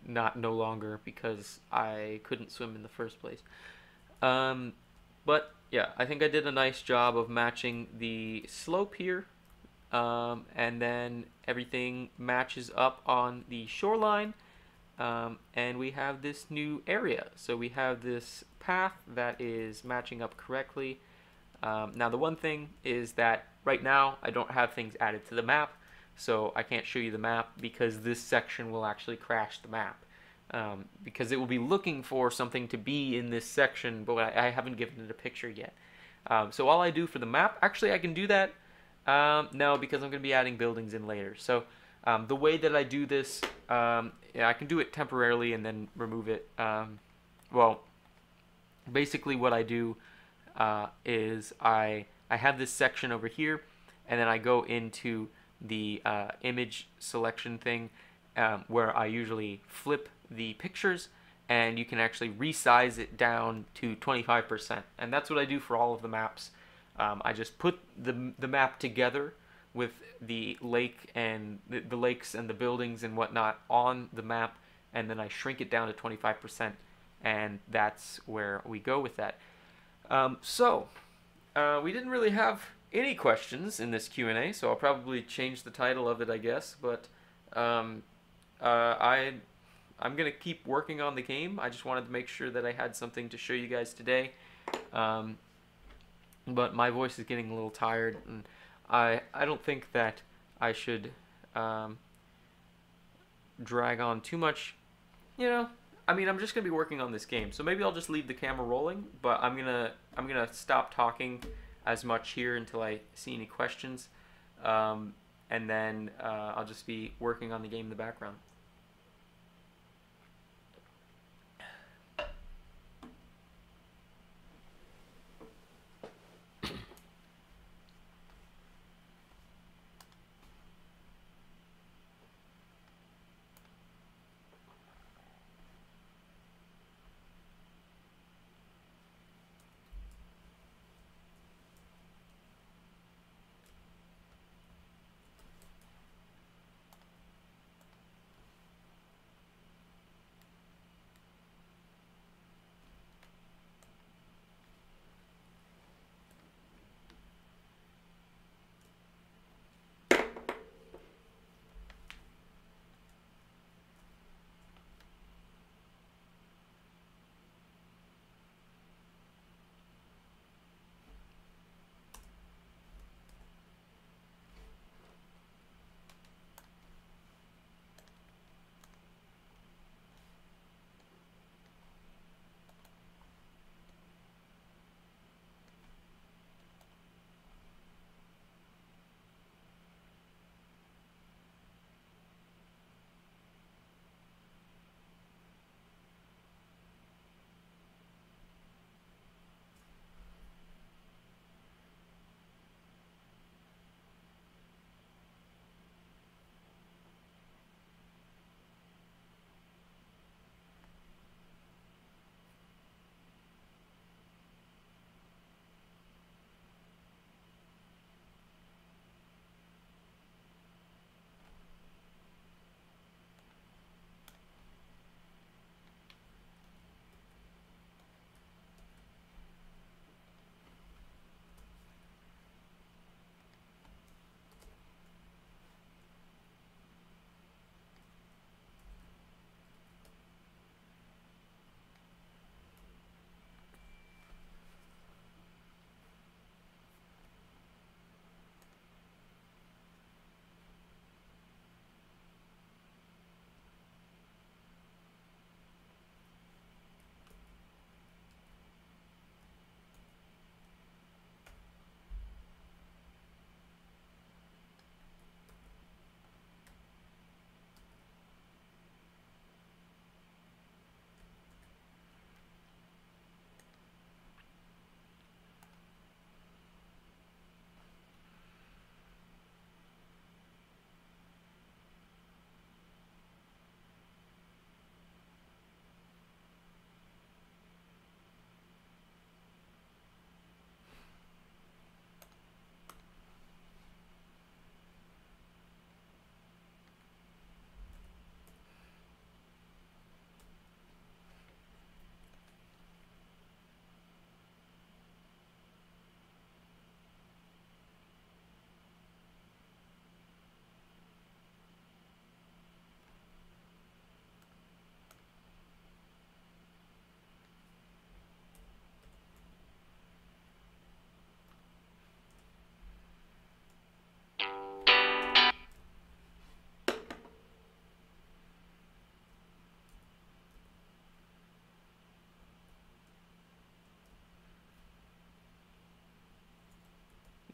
No longer because I couldn't swim in the first place. But yeah, I think I did a nice job of matching the slope here, and then everything matches up on the shoreline, and we have this new area. So we have this path that is matching up correctly. Now the one thing is that right now I don't have things added to the map, so I can't show you the map because this section will actually crash the map. Because it will be looking for something to be in this section, but I haven't given it a picture yet. So all I do for the map, actually I can do that no, because I'm going to be adding buildings in later. So the way that I do this, yeah, I can do it temporarily and then remove it. Well, basically what I do is I have this section over here, and then I go into the image selection thing, where I usually flip the pictures, and you can actually resize it down to 25%. And that's what I do for all of the maps. I just put the map together with the lake and the lakes and the buildings and whatnot on the map, and then I shrink it down to 25%, and that's where we go with that. We didn't really have any questions in this Q&A, so I'll probably change the title of it, I guess. But um, I'm gonna keep working on the game. I just wanted to make sure that I had something to show you guys today. Um, but my voice is getting a little tired, and I don't think that I should drag on too much. You know, I mean, I'm just gonna be working on this game, so maybe I'll just leave the camera rolling. But I'm gonna stop talking as much here until I see any questions, and then I'll just be working on the game in the background.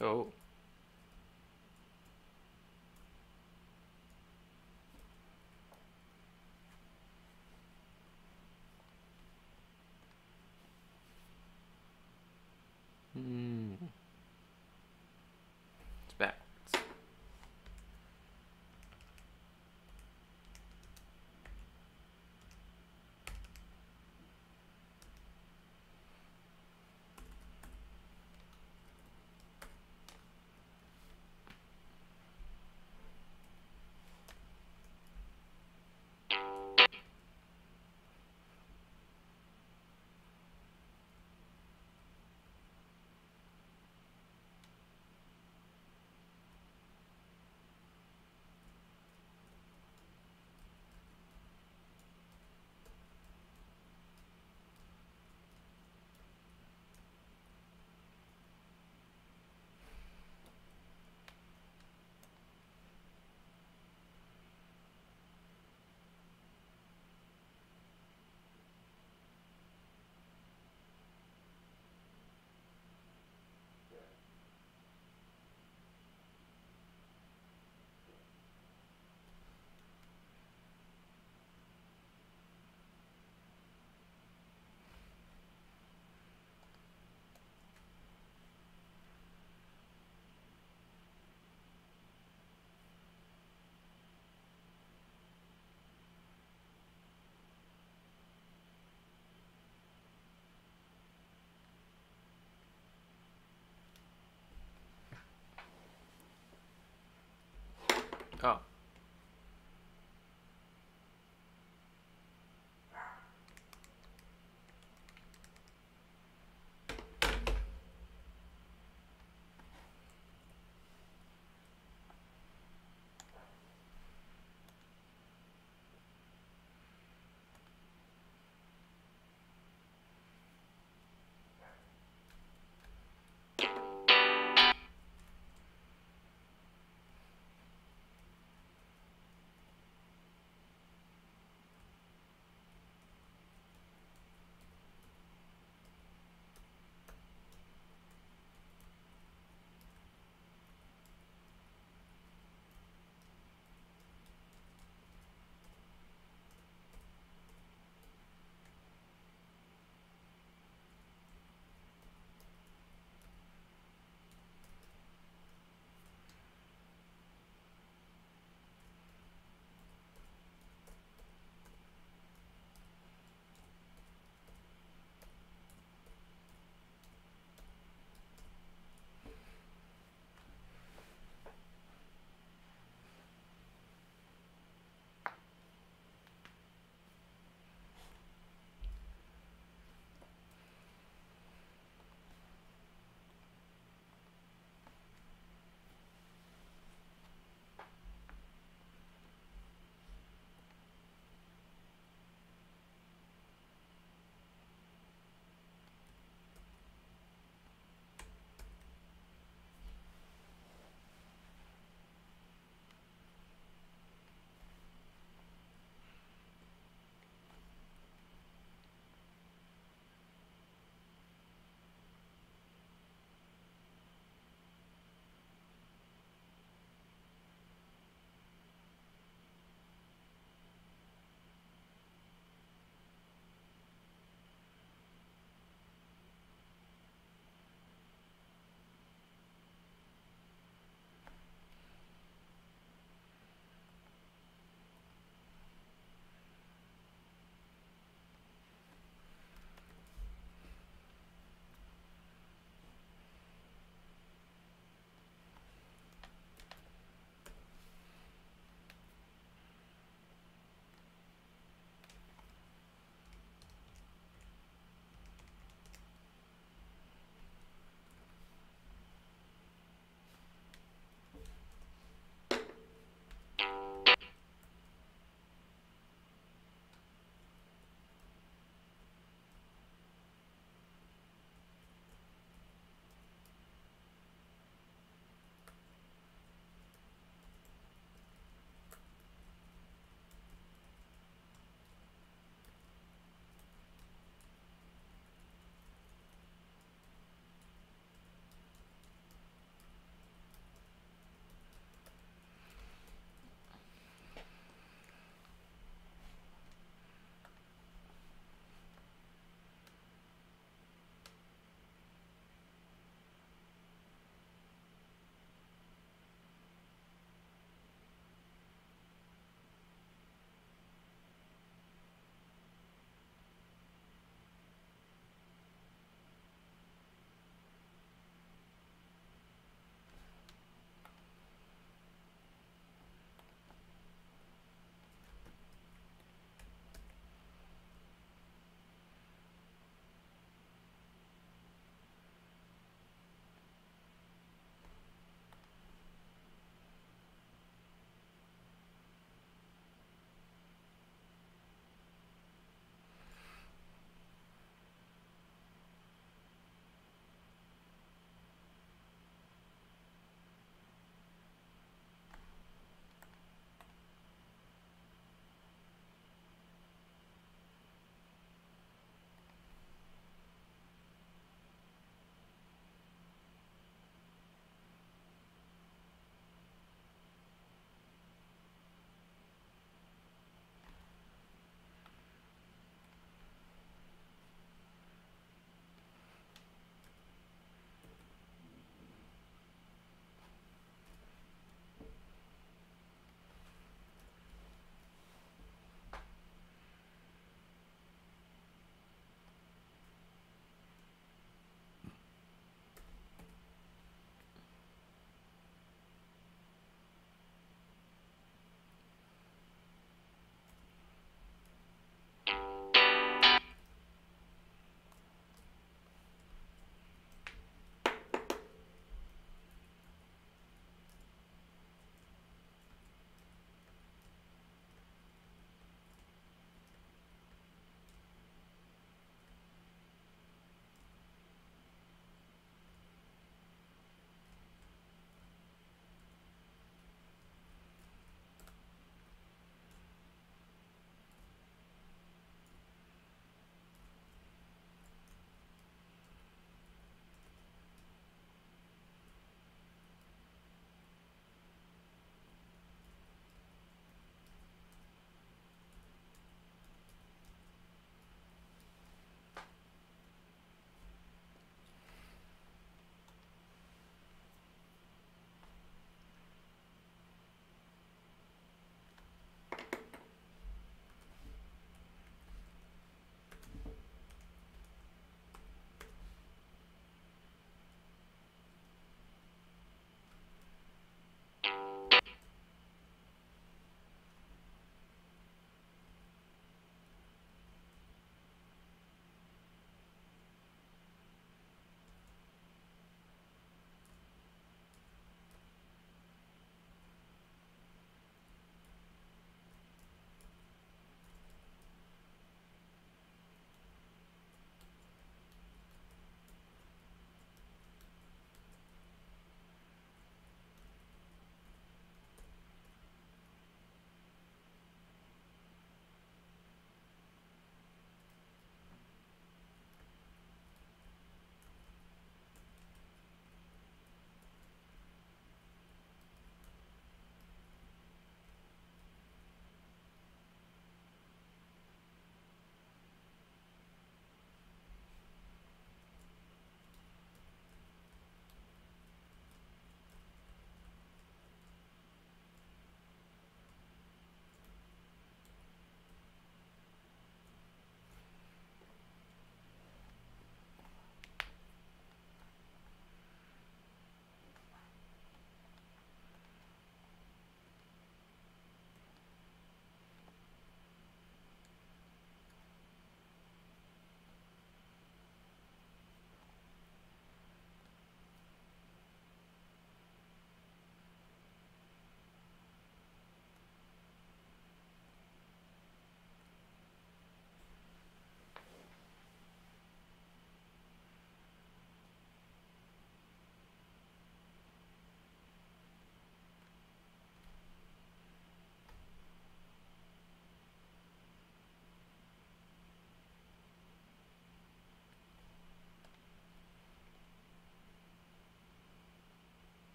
Oh. It's backwards.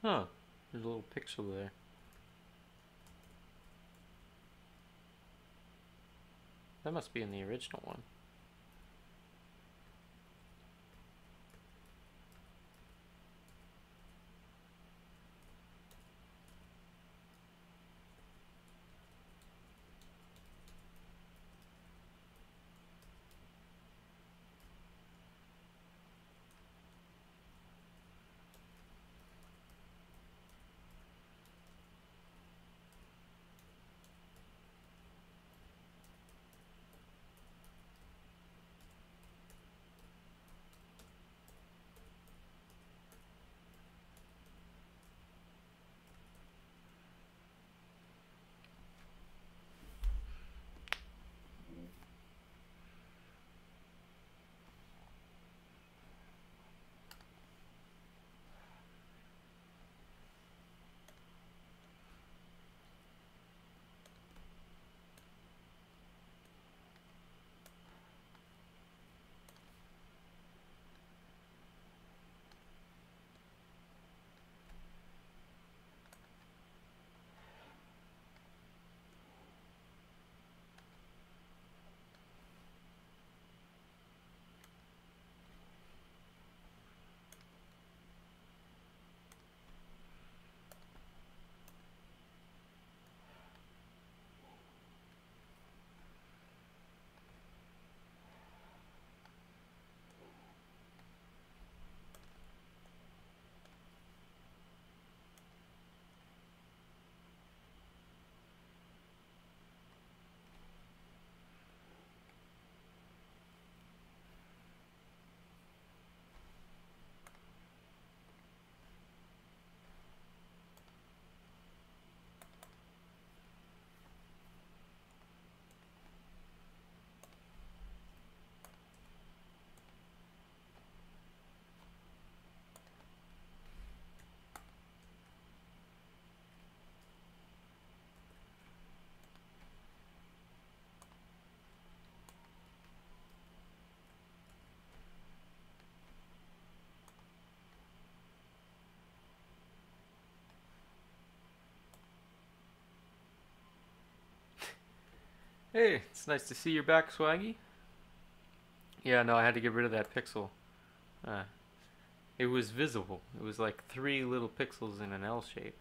Huh. There's a little pixel there. That must be in the original one. Hey, it's nice to see you're back, Swaggy. Yeah, no, I had to get rid of that pixel. Uh, it was visible. It was like 3 little pixels in an L shape.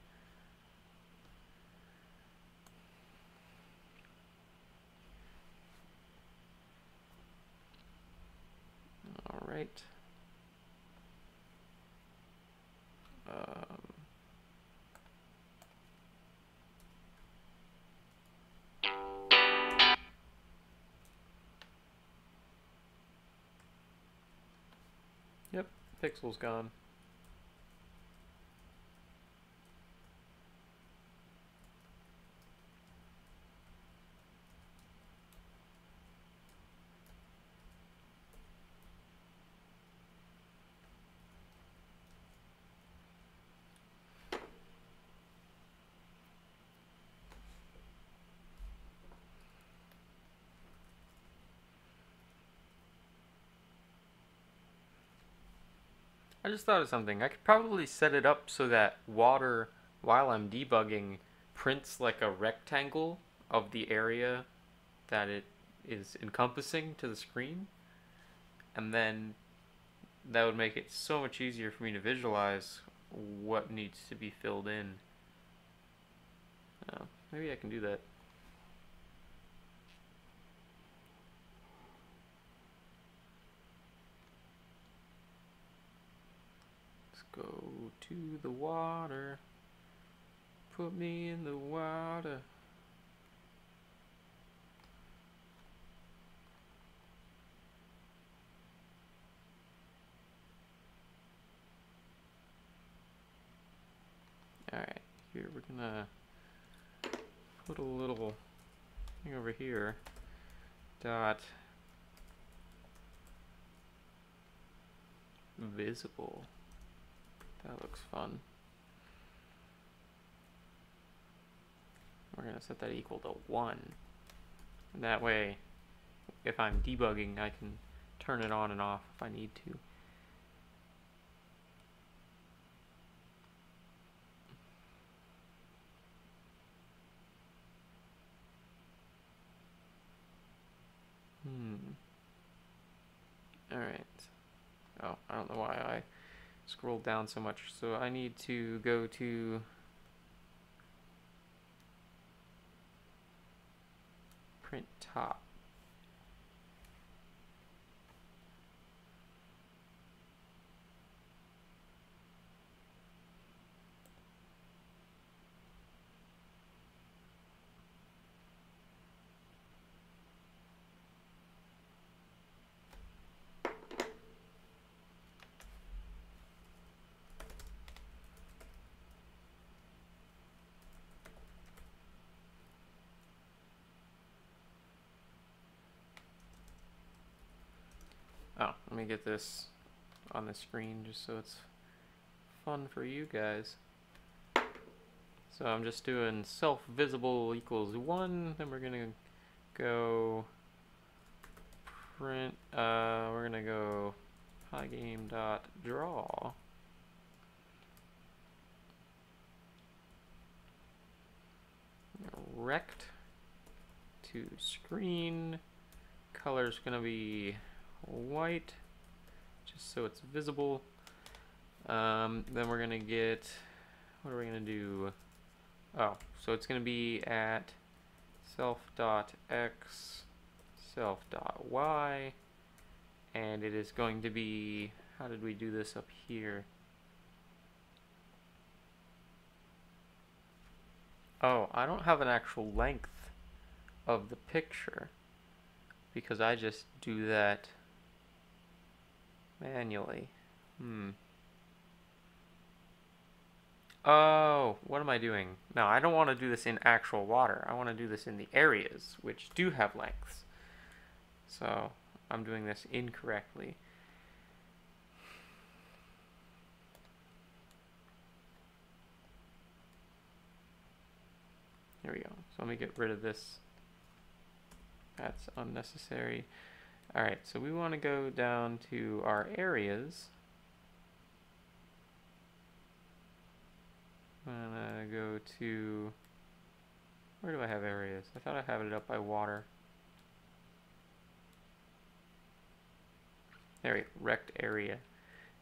Alright. Um, yep, pixel's gone. I just thought of something. I could probably set it up so that water, while I'm debugging, prints like a rectangle of the area that it is encompassing to the screen. And then that would make it so much easier for me to visualize what needs to be filled in. Maybe I can do that. Let's go to the water. Put me in the water. Alright, here we're gonna put a little thing over here. Dot visible. That looks fun. We're gonna set that equal to 1. And that way, if I'm debugging, I can turn it on and off if I need to. Oh, I don't know why I scrolled down so much. So I need to go to print top. Oh, let me get this on the screen just so it's fun for you guys. So I'm just doing self-visible equals 1, then we're gonna go print, we're gonna go pygame.draw. Rect to screen. Color's gonna be white, just so it's visible. Then we're gonna get, what are we gonna do? Oh, so it's gonna be at self.x, self.y, and it is going to be, how did we do this up here? Oh, I don't have an actual length of the picture because I just do that manually. Oh, what am I doing? No, I don't want to do this in actual water. I want to do this in the areas, which do have lengths. So, I'm doing this incorrectly. There we go. So let me get rid of this. That's unnecessary. Alright, so we want to go down to our areas. I'm gonna go to, where do I have areas? I thought I had it up by water. There we go, rect area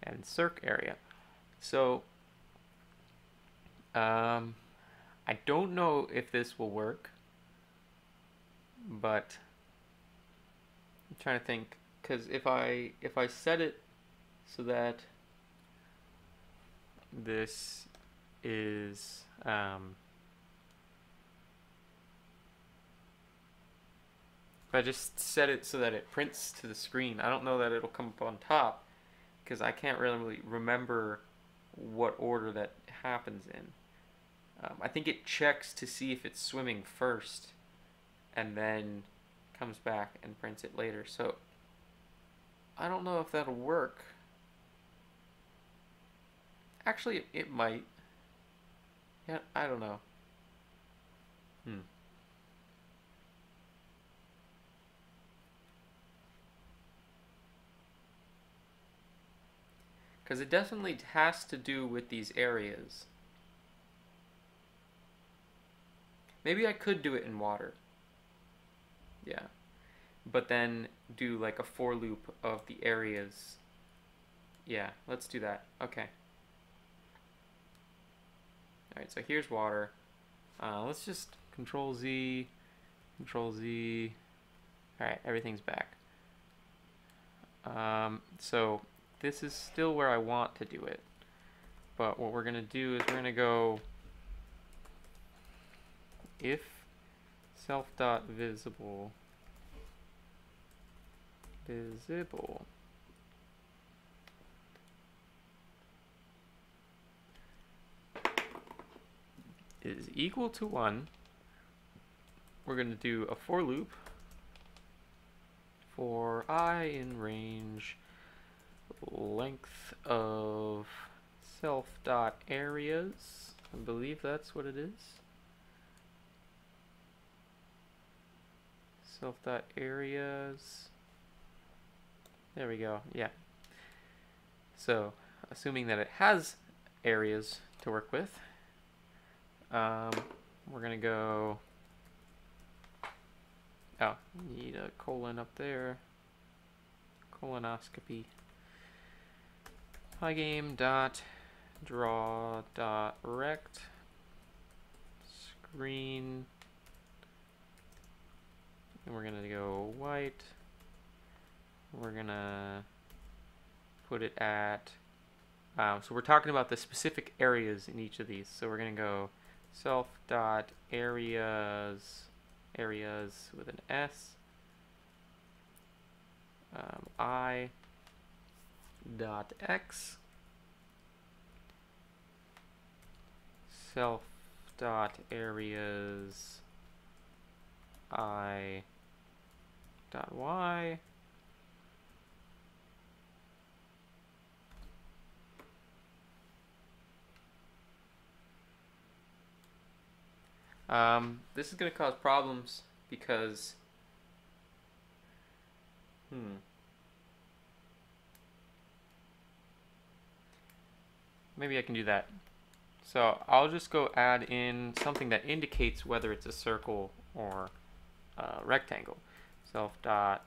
and circ area. So, I don't know if this will work, but I'm trying to think, because if I set it so that this is if I just set it so that it prints to the screen, I don't know that it'll come up on top because I can't really remember what order that happens in. I think it checks to see if it's swimming first and then comes back and prints it later. So I don't know if that'll work. Actually, it might. Yeah, I don't know. Because it definitely has to do with these areas. Maybe I could do it in water. Yeah. But then do like a for loop of the areas. Yeah, let's do that. Okay. Alright, so here's water. Let's just Control Z, Control Z. Alright, everything's back. So this is still where I want to do it. But what we're going to do is we're going to go if self.visible visible is equal to 1, we're going to do a for loop for I in range length of self.areas. I believe that's what it is. Self.areas. There we go. Yeah. So, assuming that it has areas to work with, we're going to go, oh, need a colon up there, colonoscopy. pygame dot draw dot rect screen, and we're gonna go white. We're gonna put it at so we're talking about the specific areas in each of these. So we're gonna go self dot areas with an S, I dot X, self dot areas I dot Y, this is going to cause problems because maybe I can do that. So I'll just go add in something that indicates whether it's a circle or a rectangle. Self dot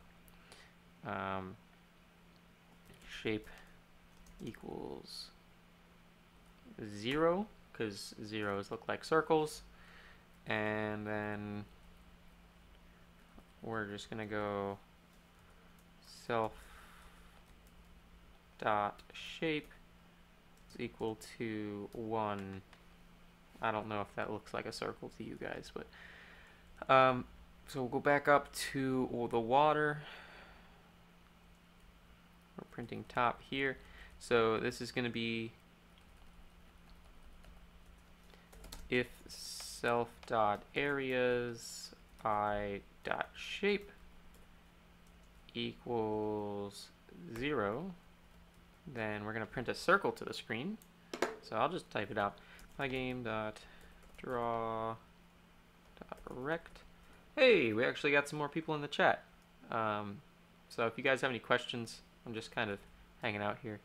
shape equals 0, because zeros look like circles. And then we're just gonna go self dot shape is equal to 1. I don't know if that looks like a circle to you guys, but so we'll go back up to the water. We're printing top here. So this is going to be if self dot areas I dot shape equals 0, then we're going to print a circle to the screen. So I'll just type it out. Pygame dot draw dot rect. Hey, we actually got some more people in the chat. So if you guys have any questions, I'm just kind of hanging out here.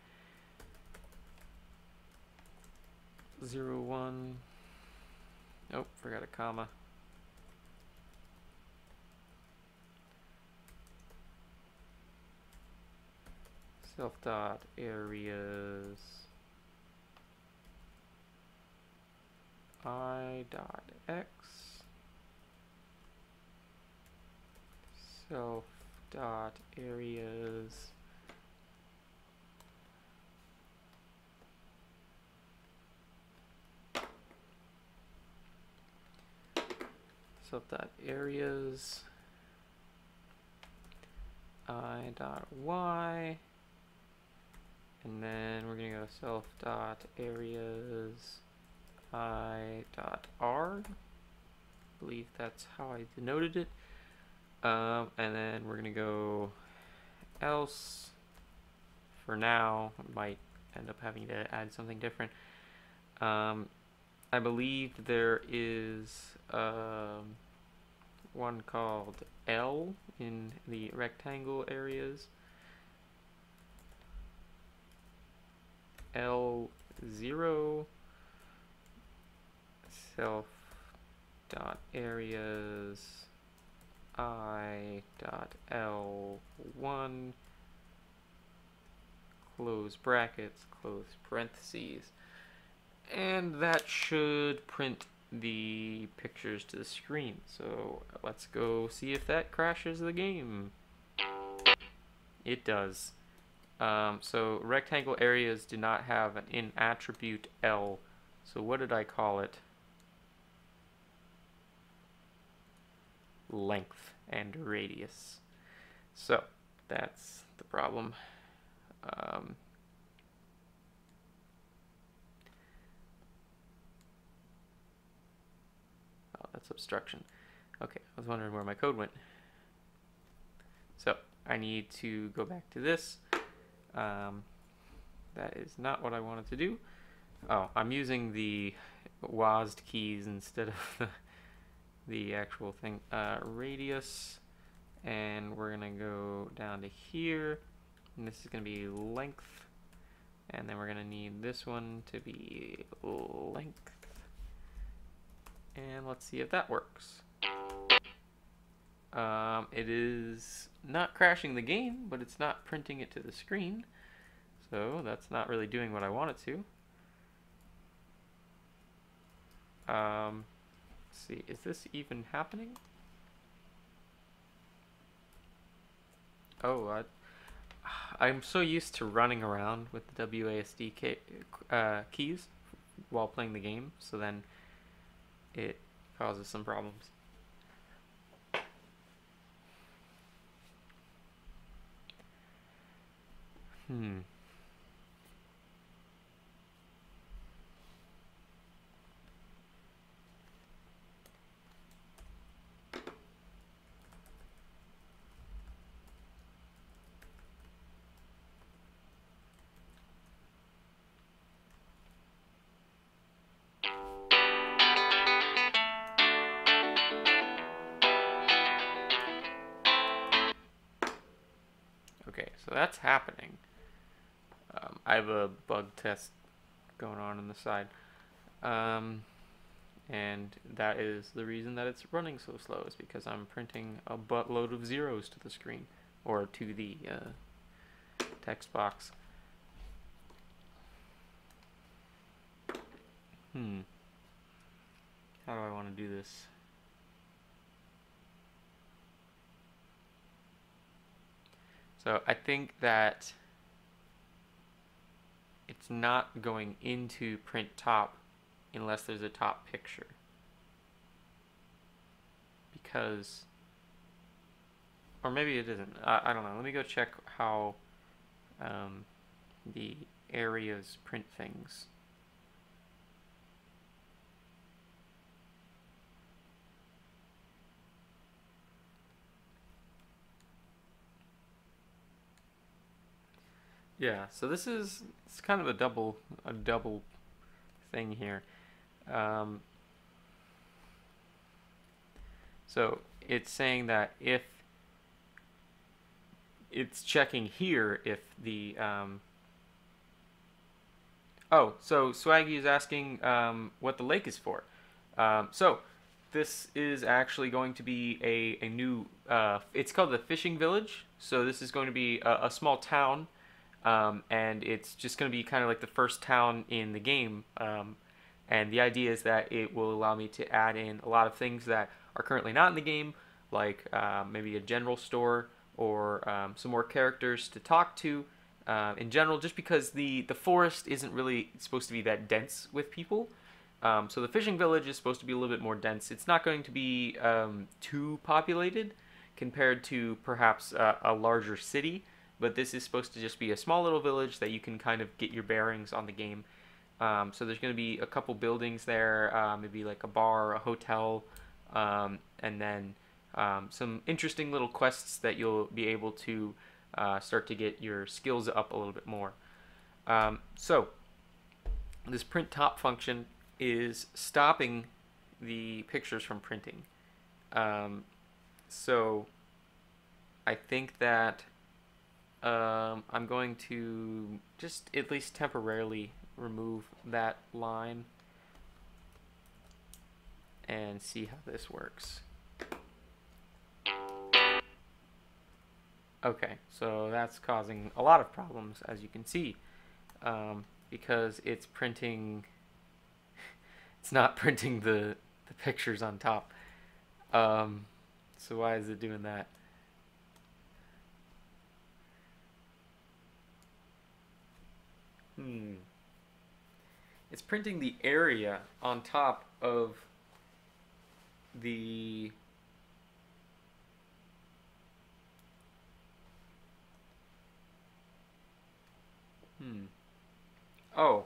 0, 1. Oh, forgot a comma. Self dot areas I dot X, self dot areas self dot areas I dot Y, and then we're gonna go self dot areas I dot R. I believe that's how I denoted it. And then we're gonna go else. For now, I might end up having to add something different. I believe there is one called L in the rectangle areas. L0 self dot areas I dot L1 close brackets, close parentheses, and that should print the pictures to the screen. So let's go see if that crashes the game. It does. So rectangle areas do not have an attribute L. So what did I call it? Length and radius. So that's the problem. Oh, that's obstruction. Okay, I was wondering where my code went. So I need to go back to this. That is not what I wanted to do. Oh, I'm using the WASD keys instead of the actual thing. Radius, and we're gonna go down to here, and this is gonna be length, and then we're gonna need this one to be length, and let's see if that works. It is not crashing the game, but it's not printing it to the screen. So that's not really doing what I want it to. Let's see, is this even happening? Oh, I'm so used to running around with the WASD keys while playing the game, so then it causes some problems. Okay, so that's happening. I have a bug test going on the side. And that is the reason that it's running so slow, is because I'm printing a buttload of zeros to the screen, or to the text box. How do I want to do this? So I think that it's not going into print top unless there's a top picture. Because, or maybe it isn't. I don't know. Let me go check how the areas print things. Yeah, so it's kind of a double thing here. So it's saying that if it's checking here if the oh, so Swaggy is asking what the lake is for. So this is actually going to be a new it's called the fishing village. So this is going to be a small town, and it's just going to be kind of like the first town in the game. And the idea is that it will allow me to add in a lot of things that are currently not in the game, like maybe a general store, or some more characters to talk to in general, just because the forest isn't really supposed to be that dense with people. So the fishing village is supposed to be a little bit more dense. It's not going to be too populated compared to perhaps a larger city, but this is supposed to just be a small little village that you can kind of get your bearings on the game. So there's going to be a couple buildings there, maybe like a bar, a hotel, and then some interesting little quests that you'll be able to start to get your skills up a little bit more. So this print top function is stopping the pictures from printing. So I think that I'm going to just at least temporarily remove that line and see how this works. Okay, so that's causing a lot of problems, as you can see, because it's printing, it's not printing the pictures on top. So why is it doing that? It's printing the area on top of the Oh.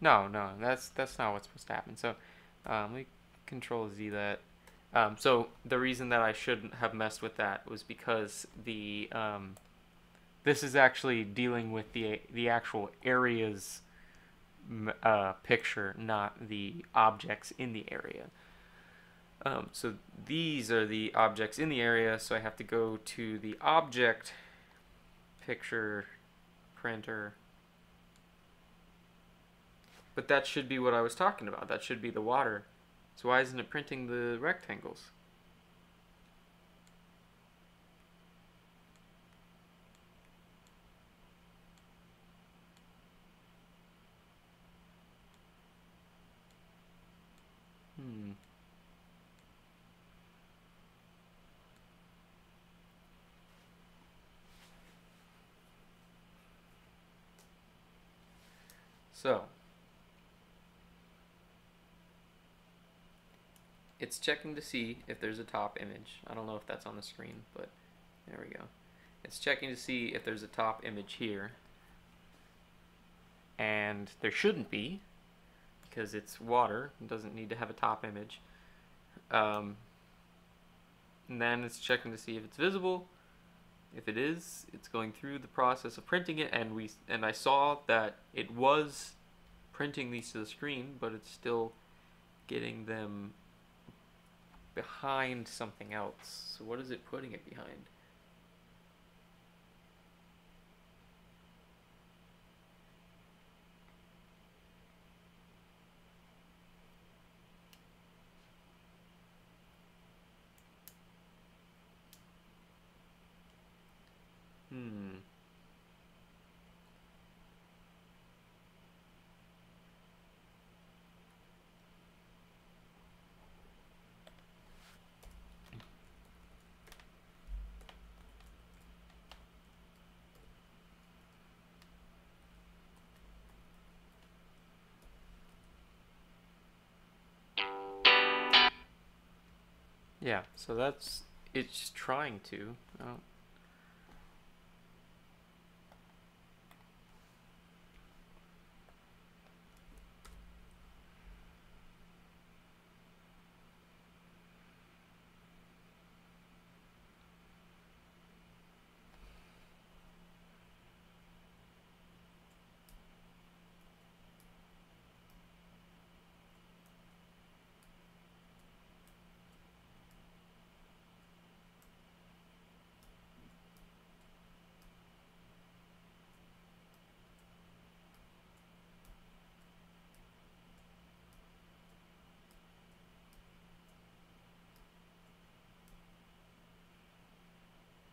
No, that's not what's supposed to happen. So let me Control Z that. So the reason that I shouldn't have messed with that was because the this is actually dealing with the actual areas picture, not the objects in the area. So these are the objects in the area, so I have to go to the object picture printer. But that should be what I was talking about. That should be the water. So why isn't it printing the rectangles? Hmm. So, it's checking to see if there's a top image. I don't know if that's on the screen, but there we go. It's checking to see if there's a top image here. And there shouldn't be, because it's water. It doesn't need to have a top image. And then it's checking to see if it's visible. If it is, it's going through the process of printing it, and I saw that it was printing these to the screen, but it's still getting them behind something else. So what is it putting it behind? Hmm. Yeah, so it's trying to. Oh.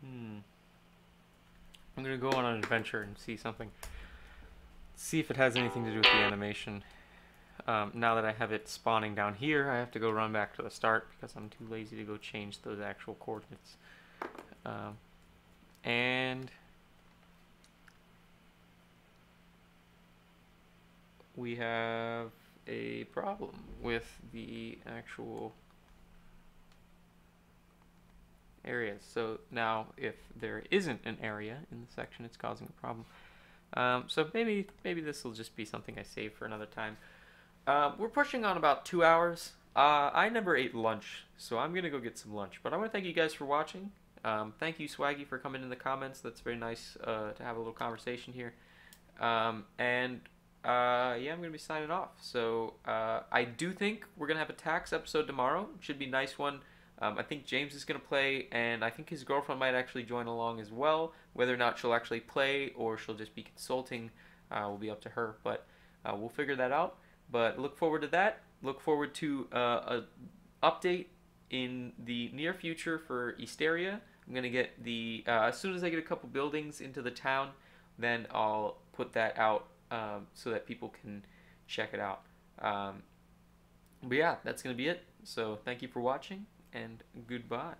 Hmm. I'm gonna go on an adventure and see something. See if it has anything to do with the animation. Now that I have it spawning down here, I have to go run back to the start because I'm too lazy to go change those actual coordinates. And we have a problem with the actual areas. So now if there isn't an area in the section, it's causing a problem. So maybe this will just be something I save for another time. We're pushing on about 2 hours. I never ate lunch, so I'm gonna go get some lunch. But I want to thank you guys for watching. Thank you, Swaggy, for coming in the comments. That's very nice to have a little conversation here. Yeah, I'm gonna be signing off. So I do think we're gonna have a tax episode tomorrow. It should be a nice one. I think James is gonna play, and I think his girlfriend might actually join along as well. Whether or not she'll actually play or she'll just be consulting will be up to her. But we'll figure that out. But look forward to that. Look forward to a update in the near future for Easteria. I'm gonna get the as soon as I get a couple buildings into the town, then I'll put that out so that people can check it out. But yeah, that's gonna be it. So thank you for watching, and goodbye.